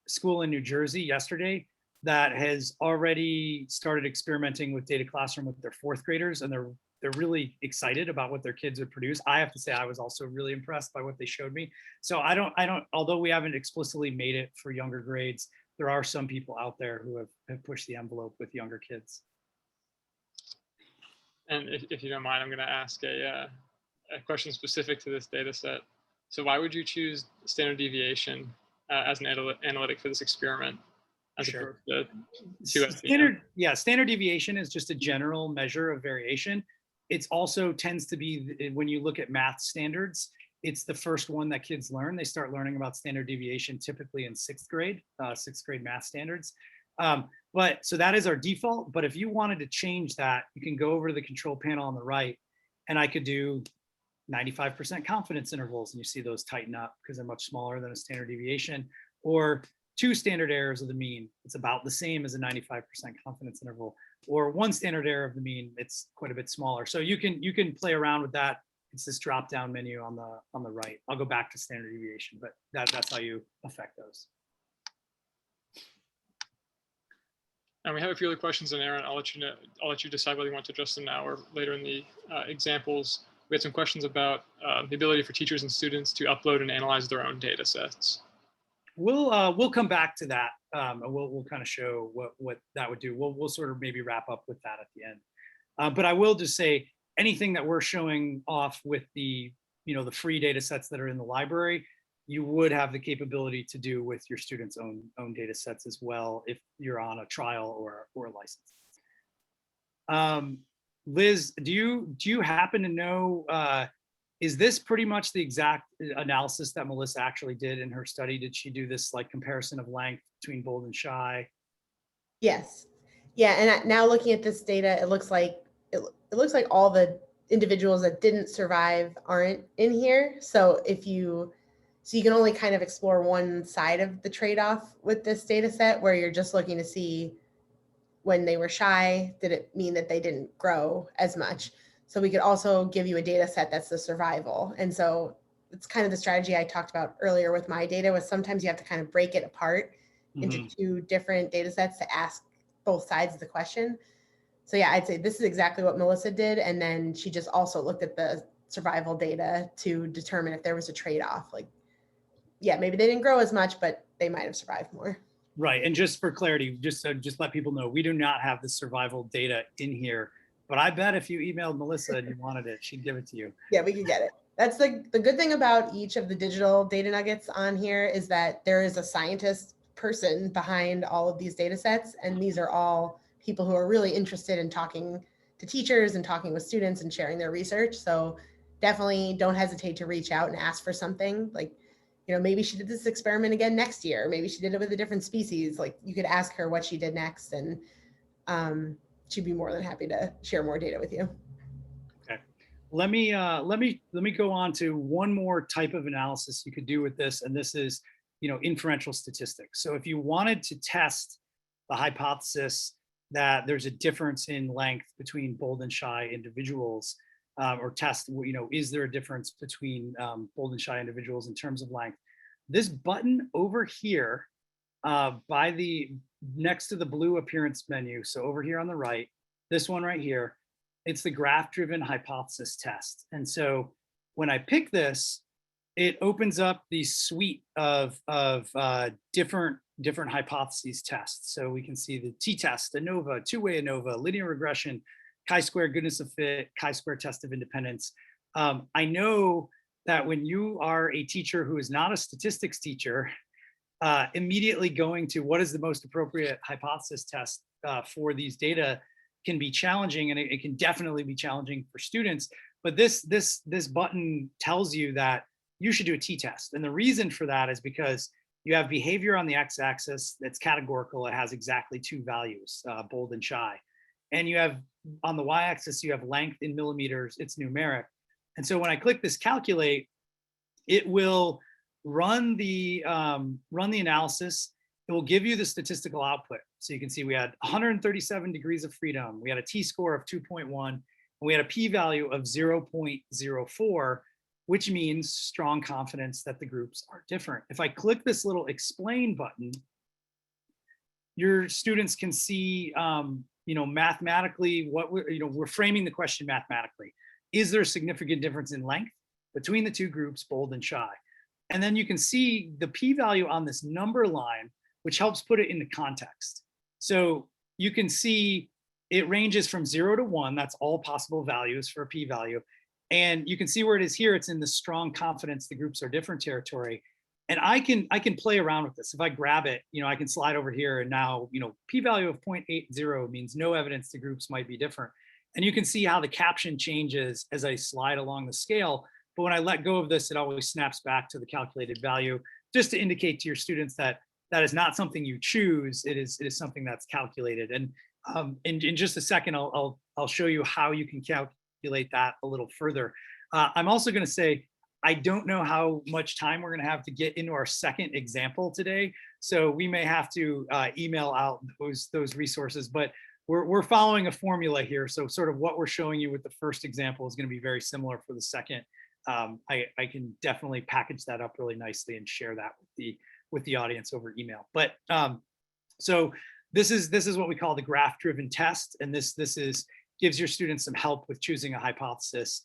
school in New Jersey yesterday that has already started experimenting with DataClassroom with their fourth graders, and they're really excited about what their kids would produce. I have to say I was also really impressed by what they showed me. So I don't, although we haven't explicitly made it for younger grades, there are some people out there who have pushed the envelope with younger kids. And if you don't mind, I'm going to ask a question specific to this data set. So why would you choose standard deviation as an analytic for this experiment as Sure. opposed to standard deviation is just a general measure of variation. It's also tends to be, when you look at math standards, it's the first one that kids learn. They start learning about standard deviation typically in sixth grade math standards. But so that is our default. But if you wanted to change that, you can go over to the control panel on the right, and I could do 95% confidence intervals, and you see those tighten up because they're much smaller than a standard deviation, or 2 standard errors of the mean. It's about the same as a 95% confidence interval, or 1 standard error of the mean. It's quite a bit smaller. So you can play around with that. It's this drop down menu on the right. I'll go back to standard deviation, but that's how you affect those. And we have a few other questions in there, and I'll let you decide whether you want to address them now or later in the examples. We had some questions about the ability for teachers and students to upload and analyze their own data sets. We'll come back to that, and we'll kind of show what that would do. We'll sort of maybe wrap up with that at the end. But I will just say anything that we're showing off with the the free data sets that are in the library, you would have the capability to do with your students' own data sets as well if you're on a trial or a license. Liz, do you happen to know, is this pretty much the exact analysis that Melissa actually did in her study? Did she do this like comparison of length between bold and shy? Yes. Yeah, and now looking at this data, it looks like all the individuals that didn't survive aren't in here. So you can only kind of explore one side of the trade-off with this data set, where you're just looking to see when they were shy, did it mean that they didn't grow as much? So we could also give you a data set that's the survival. And so it's kind of the strategy I talked about earlier with my data, was sometimes you have to kind of break it apart into 2 different data sets to ask both sides of the question. So yeah, I'd say this is exactly what Melissa did. And then she just also looked at the survival data to determine if there was a trade-off. Like, yeah, maybe they didn't grow as much, but they might have survived more. Right. And just for clarity, just let people know, we do not have the survival data in here, but I bet if you emailed Melissa and you wanted it, she'd give it to you. Yeah, we could get it. That's the good thing about each of the digital data nuggets on here, is that there is a scientist person behind all of these data sets. And these are all people who are really interested in talking to teachers and talking with students and sharing their research. So definitely don't hesitate to reach out and ask for something. Like, maybe she did this experiment again next year. Maybe she did it with a different species. Like, you could ask her what she did next, and she'd be more than happy to share more data with you. Okay. Let me go on to one more type of analysis you could do with this, and this is, inferential statistics. So if you wanted to test the hypothesis that there's a difference in length between bold and shy individuals, or test, is there a difference between bold and shy individuals in terms of length? This button over here, next to the blue appearance menu, so over here on the right, this one right here, it's the graph-driven hypothesis test. And so when I pick this, it opens up the suite of different hypotheses tests. So we can see the t-test, ANOVA, two-way ANOVA, linear regression, chi-square goodness of fit, chi-square test of independence. I know that when you are a teacher who is not a statistics teacher, immediately going to what is the most appropriate hypothesis test for these data can be challenging, and it can definitely be challenging for students. But this button tells you that you should do a t-test. And the reason for that is because you have behavior on the x-axis that's categorical. It has exactly 2 values, bold and shy. And you have, on the y-axis, you have length in millimeters, it's numeric. And so when I click this calculate, it will run the analysis. it will give you the statistical output. So you can see we had 137 degrees of freedom. We had a t-score of 2.1, and we had a p-value of 0.04, which means strong confidence that the groups are different. If I click this little explain button, your students can see, mathematically what we're framing the question mathematically. Is there a significant difference in length between the two groups, bold and shy? And then you can see the p-value on this number line, which helps put it into context. So you can see it ranges from 0 to 1. That's all possible values for a p-value. And you can see where it is here. It's in the strong confidence the groups are different territory. And I can play around with this. If I grab it, I can slide over here, and now, p-value of 0.80 means no evidence the groups might be different. And you can see how the caption changes as I slide along the scale. But when I let go of this, it always snaps back to the calculated value, just to indicate to your students that that is not something you choose. It is something that's calculated. And in just a second, I'll show you how you can calculate that a little further. I'm also going to say, I don't know how much time we're going to have to get into our second example today. So we may have to email out those resources, but we're following a formula here. So sort of what we're showing you with the first example is going to be very similar for the second. I can definitely package that up really nicely and share that with the audience over email. But so this is what we call the graph-driven test, and this gives your students some help with choosing a hypothesis.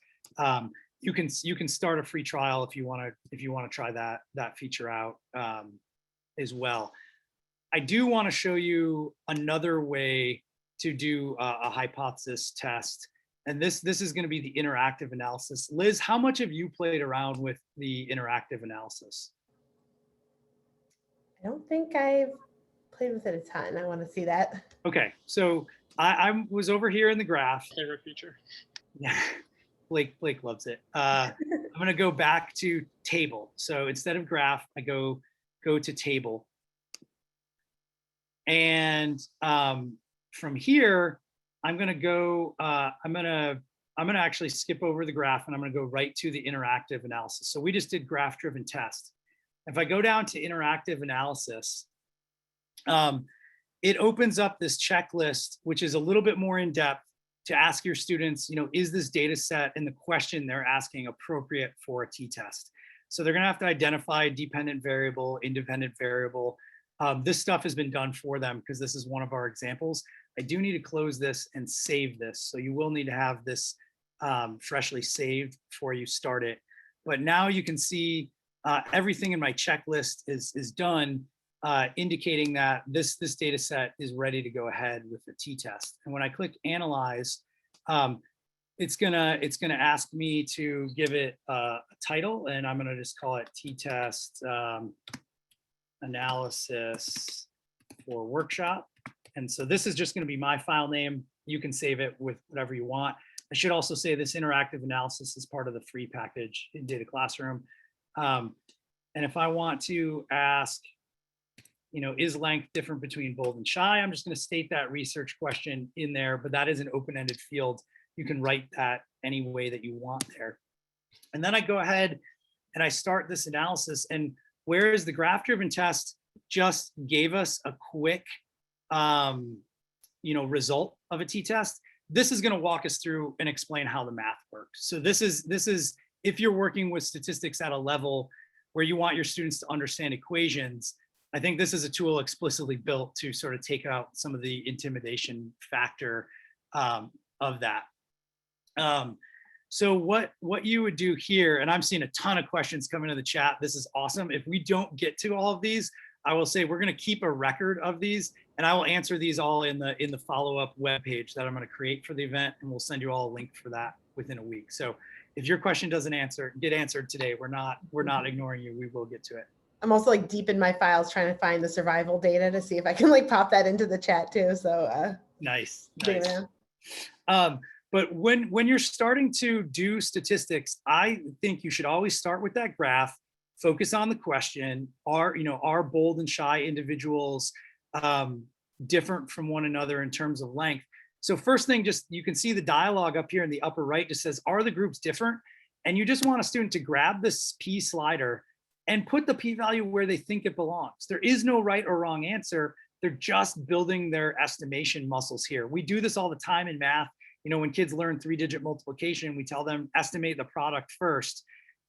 You can start a free trial if you want to try that feature out as well. I do want to show you another way to do a hypothesis test, and this is going to be the interactive analysis. Liz, how much have you played around with the interactive analysis? I don't think I've played with it a ton. I want to see that. Okay, so I was over here in the graph. Favorite feature. Yeah, Blake loves it. I'm going to go back to table. So instead of graph, I go to table, and from here, I'm going to go. I'm going to actually skip over the graph, and I'm going to go right to the interactive analysis. So we just did graph-driven test. If I go down to interactive analysis, it opens up this checklist, which is a little bit more in depth, to ask your students, is this data set and the question they're asking appropriate for a t-test? So they're going to have to identify dependent variable, independent variable. This stuff has been done for them because this is one of our examples. I do need to close this and save this. So you will need to have this freshly saved before you start it. But now you can see everything in my checklist is done, indicating that this data set is ready to go ahead with the t-test. And when I click analyze, it's gonna ask me to give it a title, and I'm gonna just call it t-test analysis for workshop. And so this is just going to be my file name. You can save it with whatever you want. I should also say this interactive analysis is part of the free package in DataClassroom. And if I want to ask, is length different between bold and shy, I'm just going to state that research question in there, but that is an open-ended field. You can write that any way that you want there. And then I go ahead and I start this analysis. And whereas the graph-driven test just gave us a quick result of a t-test, this is going to walk us through and explain how the math works. So this is if you're working with statistics at a level where you want your students to understand equations, I think this is a tool explicitly built to sort of take out some of the intimidation factor of that. So what you would do here, and I'm seeing a ton of questions come into the chat. This is awesome. If we don't get to all of these, I will say we're going to keep a record of these, and I will answer these all in the follow-up webpage that I'm going to create for the event, and we'll send you all a link for that within a week. So if your question doesn't get answered today, we're not ignoring you. We will get to it. I'm also deep in my files trying to find the survival data to see if I can pop that into the chat too. So nice. But when you're starting to do statistics, I think you should always start with that graph. Focus on the question. Are bold and shy individuals different from one another in terms of length? So first thing, you can see the dialogue up here in the upper right just says, are the groups different? And you just want a student to grab this P slider and put the p-value where they think it belongs. There is no right or wrong answer. They're just building their estimation muscles here. We do this all the time in math. You know, when kids learn 3-digit multiplication, we tell them estimate the product first.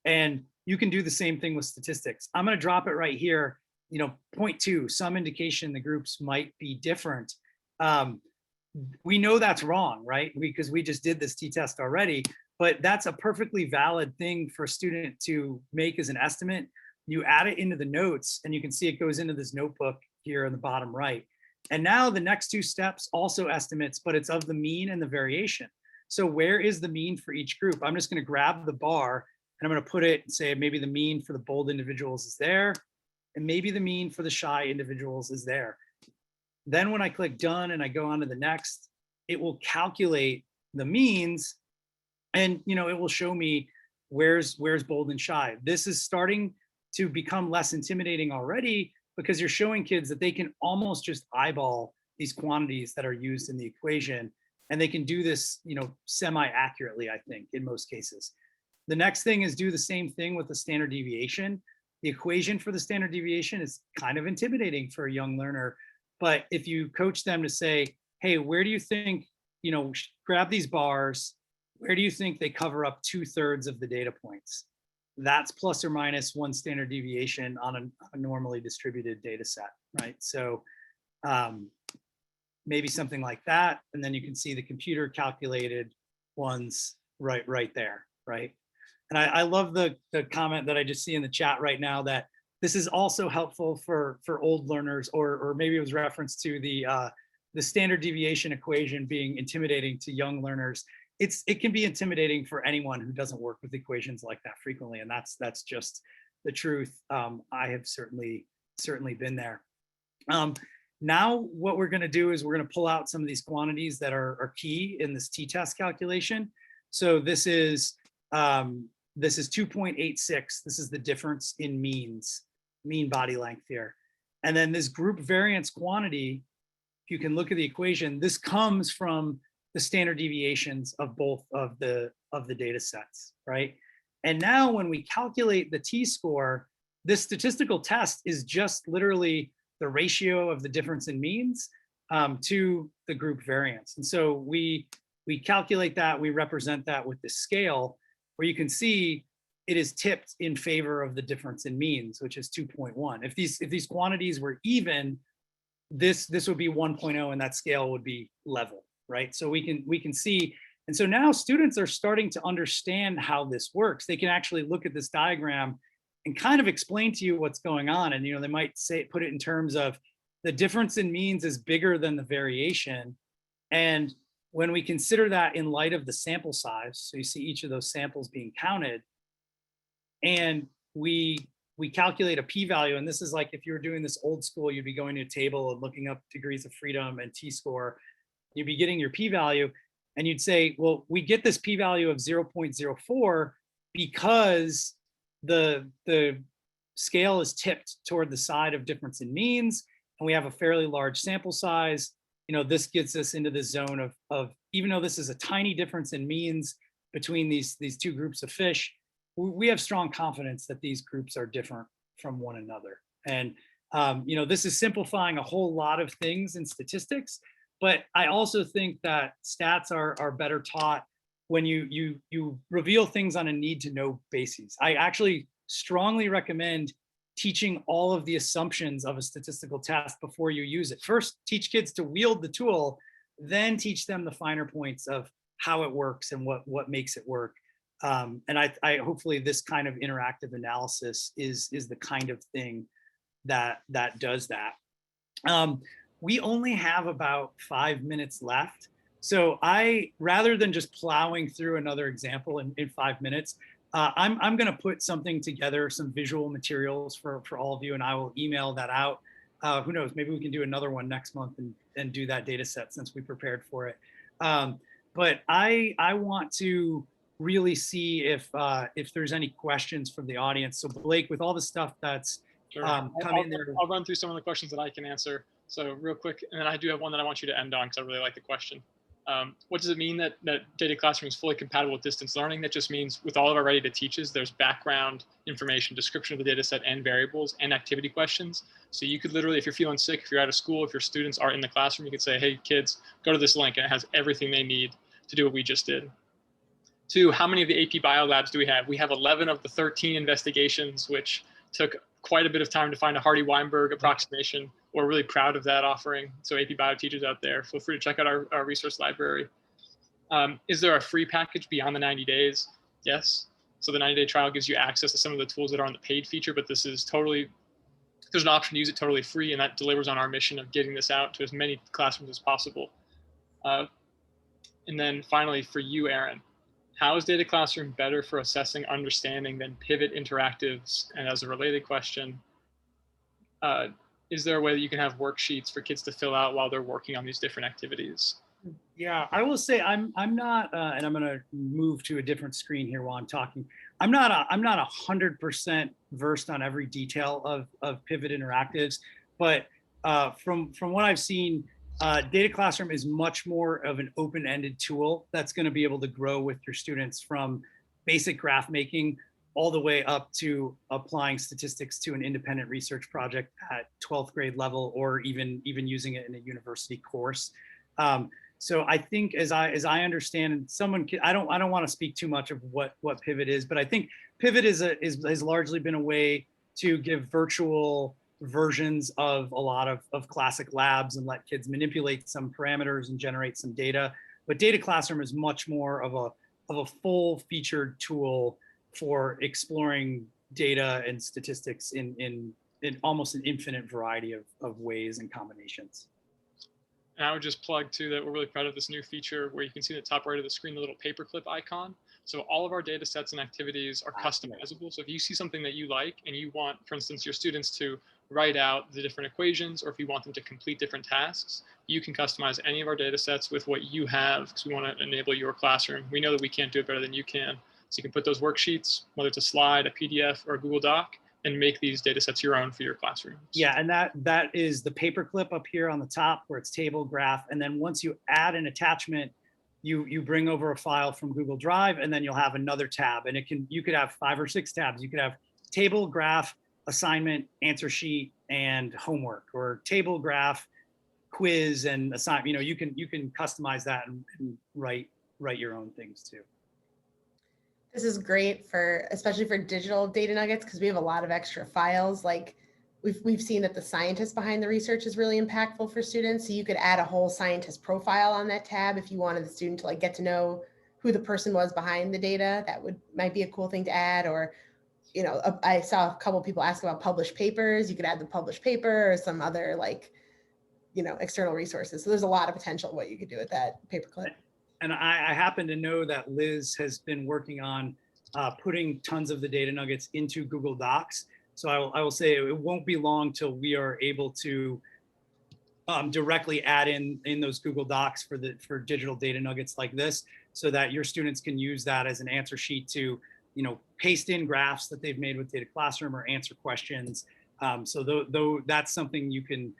And you can do the same thing with statistics. I'm going to drop it right here. You know, point 2, some indication the groups might be different. We know that's wrong, right? Because we just did this t-test already, but that's a perfectly valid thing for a student to make as an estimate. You add it into the notes and you can see it goes into this notebook here in the bottom right. And now the next 2 steps also estimates, but it's of the mean and the variation. So where is the mean for each group? I'm just going to grab the bar and I'm going to put it and say maybe the mean for the bold individuals is there, and maybe the mean for the shy individuals is there. Then when I click done and I go on to the next, it will calculate the means, and you know, it will show me where's bold and shy. This is starting to become less intimidating already, because you're showing kids that they can almost just eyeball these quantities that are used in the equation, and they can do this, you know, semi-accurately, I think, in most cases. The next thing is do the same thing with the standard deviation. The equation for the standard deviation is kind of intimidating for a young learner, but if you coach them to say, hey, where do you think, you know, grab these bars, where do you think they cover up 2/3 of the data points? That's plus or minus 1 standard deviation on a normally distributed data set, right? So maybe something like that. And then you can see the computer calculated ones right there, right? And I love the comment that I just see in the chat right now that this is also helpful for old learners, or maybe it was referenced to the standard deviation equation being intimidating to young learners. It can be intimidating for anyone who doesn't work with equations like that frequently, and that's just the truth. I have certainly been there. Now what we're going to do is we're going to pull out some of these quantities that are key in this t-test calculation. So this is 2.86. This is the difference in mean body length here. And then this group variance quantity, if you can look at the equation, this comes from the standard deviations of both of the data sets, right? And now when we calculate the t-score, this statistical test is just literally the ratio of the difference in means to the group variance. And so we calculate that, we represent that with the scale, where you can see it is tipped in favor of the difference in means, which is 2.1. If these quantities were even, this would be 1.0 and that scale would be level, right? So we can see, and so now students are starting to understand how this works. They can actually look at this diagram and kind of explain to you what's going on. And, you know, they might put it in terms of the difference in means is bigger than the variation. And when we consider that in light of the sample size, so you see each of those samples being counted, and we calculate a p-value, and this is like if you were doing this old school, you'd be going to a table and looking up degrees of freedom and t-score, you'd be getting your p-value, and you'd say, well, we get this p-value of 0.04 because the scale is tipped toward the side of difference in means, and we have a fairly large sample size. You know, this gets us into the zone of even though this is a tiny difference in means between these 2 groups of fish, we have strong confidence that these groups are different from one another. And you know, this is simplifying a whole lot of things in statistics, but I also think that stats are better taught when you reveal things on a need to know basis. I actually strongly recommend teaching all of the assumptions of a statistical test before you use it. First, teach kids to wield the tool, then teach them the finer points of how it works and what makes it work. And I hopefully this kind of interactive analysis is the kind of thing that does that. We only have about 5 minutes left. So rather than just plowing through another example in 5 minutes, I'm going to put something together, some visual materials for all of you, and I will email that out. Who knows, maybe we can do another one next month and do that data set since we prepared for it. But I want to really see if there's any questions from the audience. So Blake, with all the stuff that's come in there. I'll run through some of the questions that I can answer. So real quick, and then I do have one that I want you to end on because I really like the question. What does it mean that DataClassroom is fully compatible with distance learning? That just means with all of our ready to teaches, there's background information, description of the data set and variables and activity questions. So you could literally, if you're feeling sick, if you're out of school, if your students are in the classroom, you could say, hey kids, go to this link, and it has everything they need to do what we just did. 2, how many of the AP Bio labs do we have? We have 11 of the 13 investigations, which took quite a bit of time to find a Hardy-Weinberg approximation. We're really proud of that offering. So AP Bio teachers out there, feel free to check out our resource library. Is there a free package beyond the 90 days? Yes. So the 90-day trial gives you access to some of the tools that are on the paid feature, but this is totally, there's an option to use it totally free, and that delivers on our mission of getting this out to as many classrooms as possible. And then finally, for you, Aaron, how is DataClassroom better for assessing understanding than Pivot Interactives? And as a related question, is there a way that you can have worksheets for kids to fill out while they're working on these different activities? Yeah, I will say I'm not, and I'm going to move to a different screen here while I'm talking. I'm not 100% versed on every detail of Pivot Interactives, but from what I've seen, DataClassroom is much more of an open-ended tool that's going to be able to grow with your students from basic graph making all the way up to applying statistics to an independent research project at 12th grade level, or even using it in a university course. So I think, as I understand, and someone I don't want to speak too much of what Pivot is, but I think Pivot has largely been a way to give virtual versions of a lot of classic labs and let kids manipulate some parameters and generate some data. But DataClassroom is much more of a full featured tool for exploring data and statistics in almost an infinite variety of ways and combinations. And I would just plug too that we're really proud of this new feature where you can see in the top right of the screen the little paperclip icon. So all of our data sets and activities are customizable. So if you see something that you like and you want, for instance, your students to write out the different equations, or if you want them to complete different tasks, you can customize any of our data sets with what you have, because we want to enable your classroom. We know that we can't do it better than you can. So you can put those worksheets, whether it's a slide, a PDF, or a Google Doc, and make these data sets your own for your classroom. Yeah, and that is the paperclip up here on the top where it's table, graph, and then once you add an attachment, you bring over a file from Google Drive, and then you'll have another tab, and you could have 5 or 6 tabs. You could have table, graph, assignment, answer sheet, and homework, or table, graph, quiz, and assignment. You can customize that and write your own things too. This is great especially for digital data nuggets, because we have a lot of extra files. Like we've seen that the scientist behind the research is really impactful for students. So you could add a whole scientist profile on that tab if you wanted the student to get to know who the person was behind the data. That might be a cool thing to add. Or, I saw a couple people ask about published papers. You could add the published paper or some other external resources. So there's a lot of potential what you could do with that paperclip. And I happen to know that Liz has been working on putting tons of the data nuggets into Google Docs. So I will say it won't be long till we are able to directly add in those Google Docs for digital data nuggets like this, so that your students can use that as an answer sheet to paste in graphs that they've made with DataClassroom or answer questions. So though that's something you can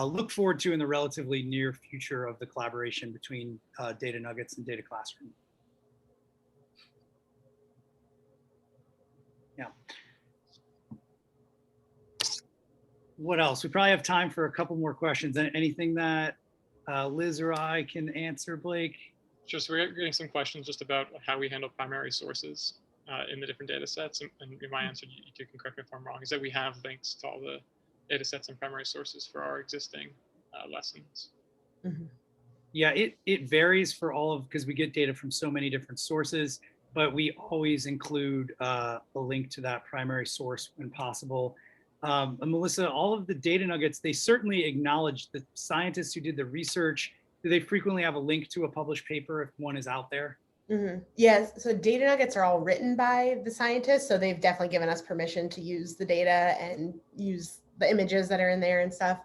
look forward to in the relatively near future of the collaboration between Data Nuggets and DataClassroom. Yeah. What else? We probably have time for a couple more questions. Anything that Liz or I can answer, Blake? Just we're getting some questions just about how we handle primary sources in the different data sets. And in my answer, you can correct me if I'm wrong, is that we have links to all the data sets and primary sources for our existing lessons. Mm-hmm. Yeah, it varies for because we get data from so many different sources, but we always include a link to that primary source when possible. And Melissa, all of the data nuggets, they certainly acknowledge the scientists who did the research. Do they frequently have a link to a published paper if one is out there? Mm-hmm. Yes, so data nuggets are all written by the scientists, so they've definitely given us permission to use the data and use the images that are in there and stuff.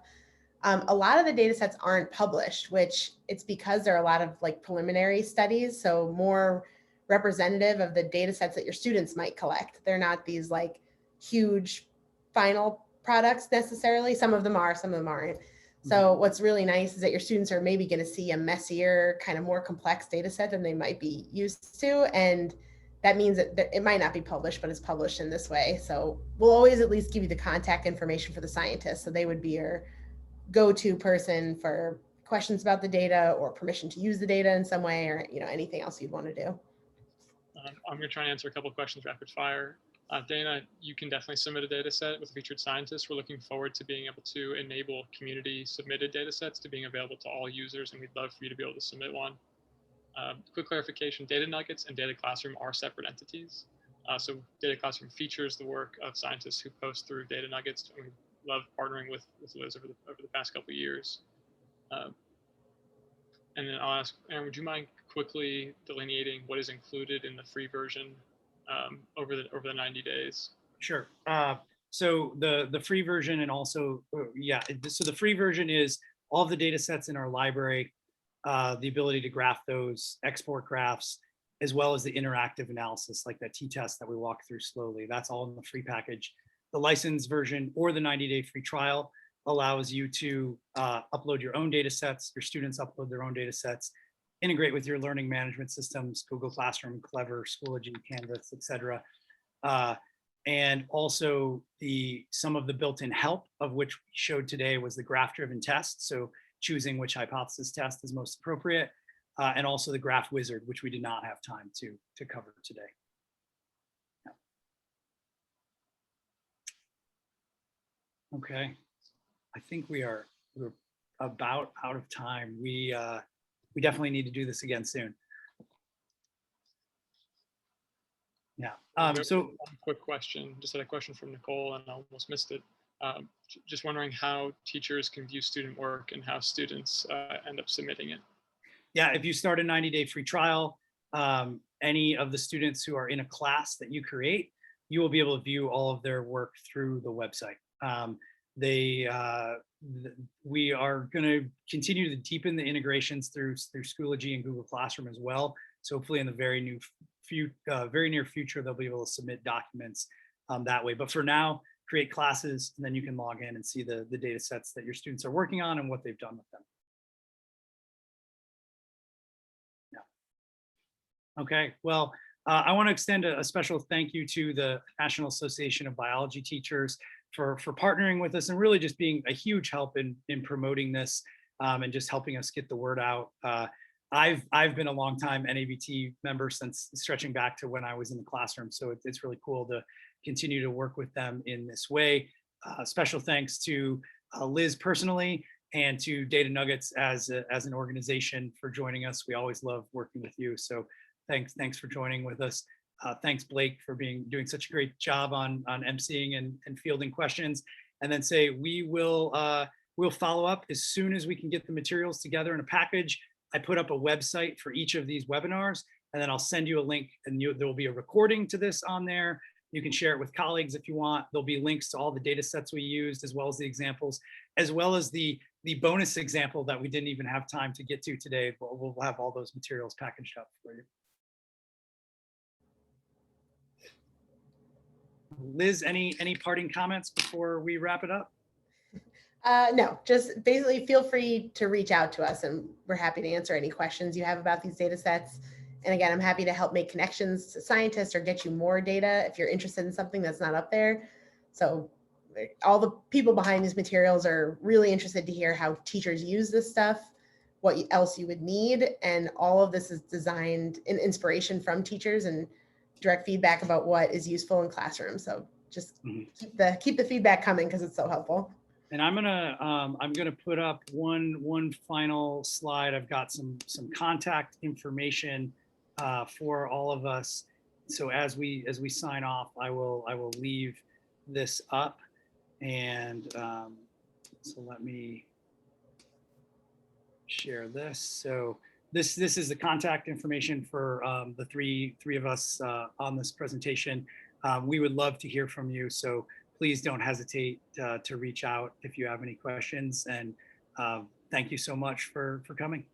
A lot of the data sets aren't published, which it's because there are a lot of preliminary studies, so more representative of the data sets that your students might collect. They're not these huge final products necessarily. Some of them are, some of them aren't. So what's really nice is that your students are maybe going to see a messier, kind of more complex data set than they might be used to. And that means that it might not be published, but it's published in this way. So we'll always at least give you the contact information for the scientists. So they would be your go-to person for questions about the data or permission to use the data in some way, or anything else you'd want to do. I'm going to try and answer a couple of questions rapid fire. Dana, you can definitely submit a data set with a featured scientist. We're looking forward to being able to enable community submitted data sets to being available to all users, and we'd love for you to be able to submit one. Quick clarification, Data Nuggets and DataClassroom are separate entities. So DataClassroom features the work of scientists who post through Data Nuggets, and we love partnering with Liz over the past couple of years. And then I'll ask, Aaron, would you mind quickly delineating what is included in the free version over the 90 days? Sure. So the free version, and also, so the free version is all of the data sets in our library, the ability to graph those, export graphs, as well as the interactive analysis, like that t-test that we walk through slowly. That's all in the free package. The licensed version or the 90-day free trial allows you to upload your own data sets, your students upload their own data sets, integrate with your learning management systems, Google Classroom, Clever, Schoology, Canvas, etc. And also some of the built-in help, of which we showed today, was the graph-driven test. So choosing which hypothesis test is most appropriate, and also the graph wizard, which we did not have time to cover today. Yeah. Okay, I think we're about out of time. We definitely need to do this again soon. Yeah. So one quick question. Just had a question from Nicole, and I almost missed it. Just wondering how teachers can view student work and how students end up submitting it. Yeah, if you start a 90-day free trial, any of the students who are in a class that you create, you will be able to view all of their work through the website. We are going to continue to deepen the integrations through Schoology and Google Classroom as well. So hopefully in the very near future, they'll be able to submit documents that way. But for now, create classes, and then you can log in and see the data sets that your students are working on and what they've done with them. Yeah. Okay, well, I want to extend a special thank you to the National Association of Biology Teachers for partnering with us and really just being a huge help in promoting this and just helping us get the word out. I've been a long time NABT member since stretching back to when I was in the classroom. So it's really cool to continue to work with them in this way. Special thanks to Liz personally and to Data Nuggets as an organization for joining us. We always love working with you. So thanks for joining with us. Thanks, Blake, for doing such a great job on emceeing and fielding questions. And then we'll follow up as soon as we can get the materials together in a package. I put up a website for each of these webinars, and then I'll send you a link, and there will be a recording to this on there. You can share it with colleagues if you want. There'll be links to all the data sets we used, as well as the examples, as well as the bonus example that we didn't even have time to get to today. But we'll have all those materials packaged up for you. Liz, any parting comments before we wrap it up? No, just basically feel free to reach out to us, and we're happy to answer any questions you have about these data sets. And again, I'm happy to help make connections to scientists or get you more data if you're interested in something that's not up there. So all the people behind these materials are really interested to hear how teachers use this stuff, what else you would need. And all of this is designed in inspiration from teachers and direct feedback about what is useful in classrooms. So just keep the feedback coming, because it's so helpful. And I'm gonna put up one final slide. I've got some contact information for all of us. So as we sign off, I will leave this up, and so let me share this. So this is the contact information for the three of us on this presentation. We would love to hear from you. So please don't hesitate to reach out if you have any questions. And thank you so much for coming.